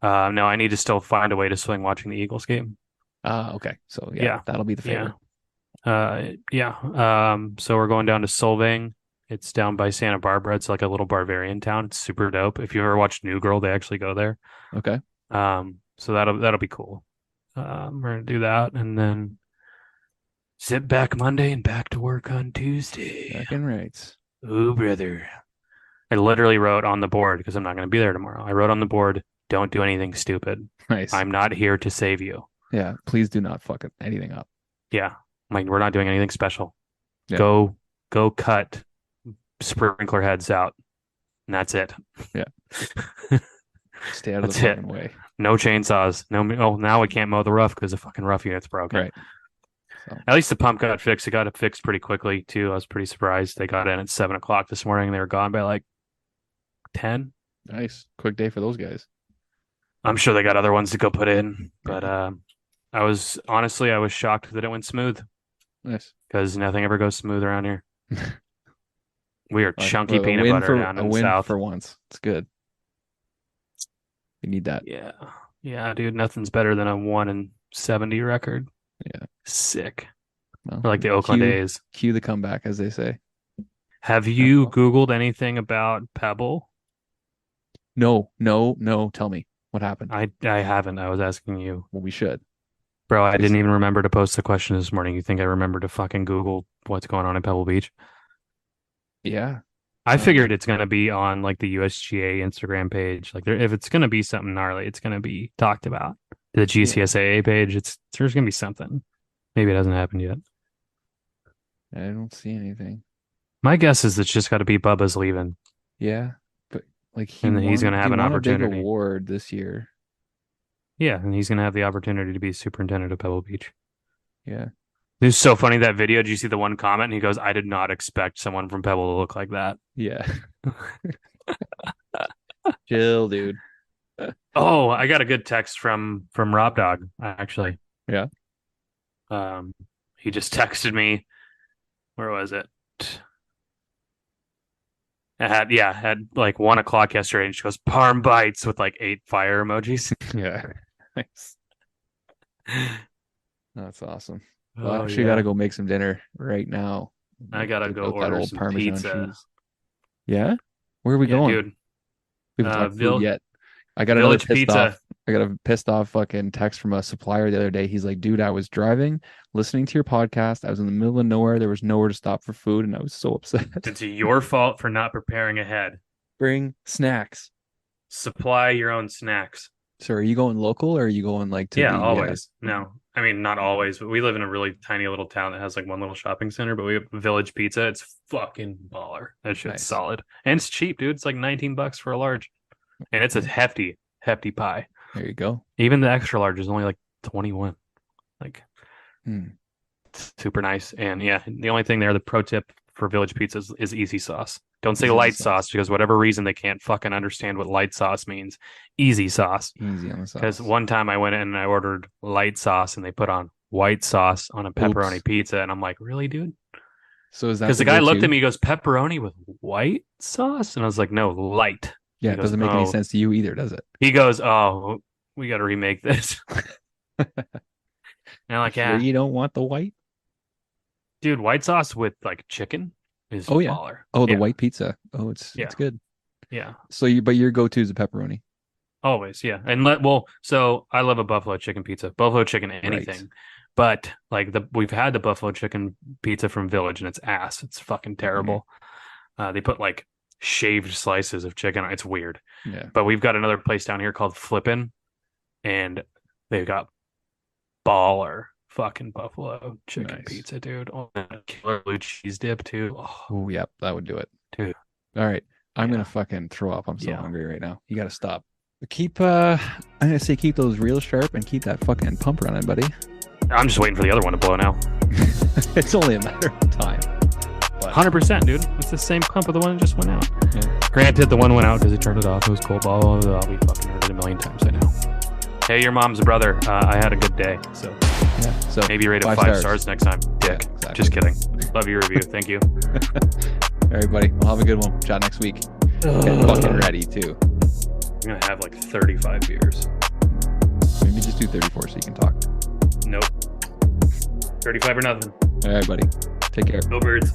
No, I need to still find a way to swing watching the Eagles game. Okay. So Yeah. that'll be the Yeah. favorite. So we're going down to Solvang. It's down by Santa Barbara. It's like a little Bavarian town. It's super dope. If you ever watched New Girl, they actually go there. Okay. So that'll be cool. We're gonna do that, and then sit back Monday and back to work on Tuesday. Second rates. Oh, brother. I literally wrote on the board because I'm not going to be there tomorrow. I wrote on the board, don't do anything stupid. Nice. I'm not here to save you. Yeah. Please do not fuck anything up. Yeah. Like, we're not doing anything special. Yeah. Go cut sprinkler heads out. And that's it. Yeah. Stay out of That's the it. fucking way. No chainsaws. Now we can't mow the roof because the fucking roof unit's broken. Right. So, At least the pump got fixed. It got fixed pretty quickly too. I was pretty surprised. They got in at 7 o'clock this morning. They were gone by like 10. nice. Quick day for those guys. I'm sure they got other ones to go put in, but I was shocked that it went smooth Nice. because nothing ever goes smooth around here. We are chunky Well, peanut butter down in the south. for once. It's good. You need that. Yeah, dude. Nothing's better than a 1-70 record. Yeah. Sick. Well, Or like the Oakland A's. Cue the comeback, as they say. Have you Googled anything about Pebble? No. Tell me what happened. I haven't. I was asking you. Well, we should. Bro, I didn't even remember to post the question this morning. You think I remember to fucking Google what's going on in Pebble Beach? Yeah. I figured it's going to be on like the USGA Instagram page. Like, if it's going to be something gnarly, it's going to be talked about. The GCSAA page, there's going to be something. Maybe it hasn't happened yet. I don't see anything. My guess is it's just got to be Bubba's leaving. Yeah, but like And then he's going to have an a big opportunity. award this year. Yeah, and he's going to have the opportunity to be superintendent of Pebble Beach. Yeah. It was so funny, that video. Did you see the one comment? And he goes, I did not expect someone from Pebble to look like that. Yeah. Chill, dude. Oh, I got a good text from Rob Dog, actually. Yeah. He just texted me. Where was it? Had like 1 o'clock yesterday, and she goes, Parm bites, with like 8 fire emojis. Yeah. Nice. That's awesome. Well, Oh, I actually got to go make some dinner right now. I gotta Get go out that order old some Parmesan pizza. cheese. Yeah? Where are we going? Dude. We haven't talked Vil- food yet. I got another Village pissed Pizza. off. I got a pissed off fucking text from a supplier the other day. He's like, dude, I was driving, listening to your podcast. I was in the middle of nowhere. There was nowhere to stop for food, and I was so upset. It's your fault for not preparing ahead. Bring snacks. Supply your own snacks. So are you going local or are you going like to the Always. No, I mean, not always, but we live in a really tiny little town that has like one little shopping center, but we have Village Pizza. It's fucking baller. That shit's Nice. solid. And it's cheap, dude. It's like $19 for a large. And it's a hefty pie. There you go. Even the extra large is only like 21. Like, Hmm. it's super nice. And yeah, the only thing there, the pro tip for Village Pizza is easy sauce. Don't say Easy light sauce. sauce, because whatever reason they can't fucking understand what light sauce means. Easy sauce. Easy on the sauce. Because one time I went in and I ordered light sauce and they put on white sauce on a pepperoni Oops. pizza. And I'm like, really, dude? So is that Because the guy looked go-to? at me, he goes, pepperoni with white sauce? And I was like, no, light. Yeah, He it goes, doesn't make any "Oh." sense to you either, does it? He goes, oh, we got to remake this. And I'm like, Sure yeah, you don't want the white? dude, white sauce with like chicken is Oh, yeah. baller. Oh, the Yeah. white pizza. Oh, it's Yeah. good. Yeah, So but your go-to is a pepperoni. always. Yeah. And so I love a buffalo chicken pizza, buffalo chicken, anything. Right. But like we've had the buffalo chicken pizza from Village and it's ass. It's fucking terrible. They put like shaved slices of chicken. It's weird. Yeah. But we've got another place down here called Flippin', and they've got baller fucking buffalo chicken Nice. pizza, dude. Oh, killer blue cheese dip too. Oh, yep, that would do it, dude. All right, I'm gonna fucking throw up. I'm so hungry right now. You gotta stop. Keep I'm gonna say keep those reels sharp and keep that fucking pump running, buddy. I'm just waiting for the other one to blow now. It's only a matter of time. 100%, dude. It's the same pump of the one that just went out. Yeah. Granted, the one went out because it turned it off. It was cold. Blah, blah, blah, blah. We fucking heard it a million times. I know. Hey, your mom's brother. I had a good day. So maybe rate it 5 stars next time. Dick. Yeah, exactly. Just kidding. Love your review. Thank you. All right, buddy. We'll have a good one. Chat next week. Get fucking ready too. I'm gonna have like 35 beers. Maybe just do 34 so you can talk. Nope. 35 or nothing. All right, buddy. Take care. Go Birds.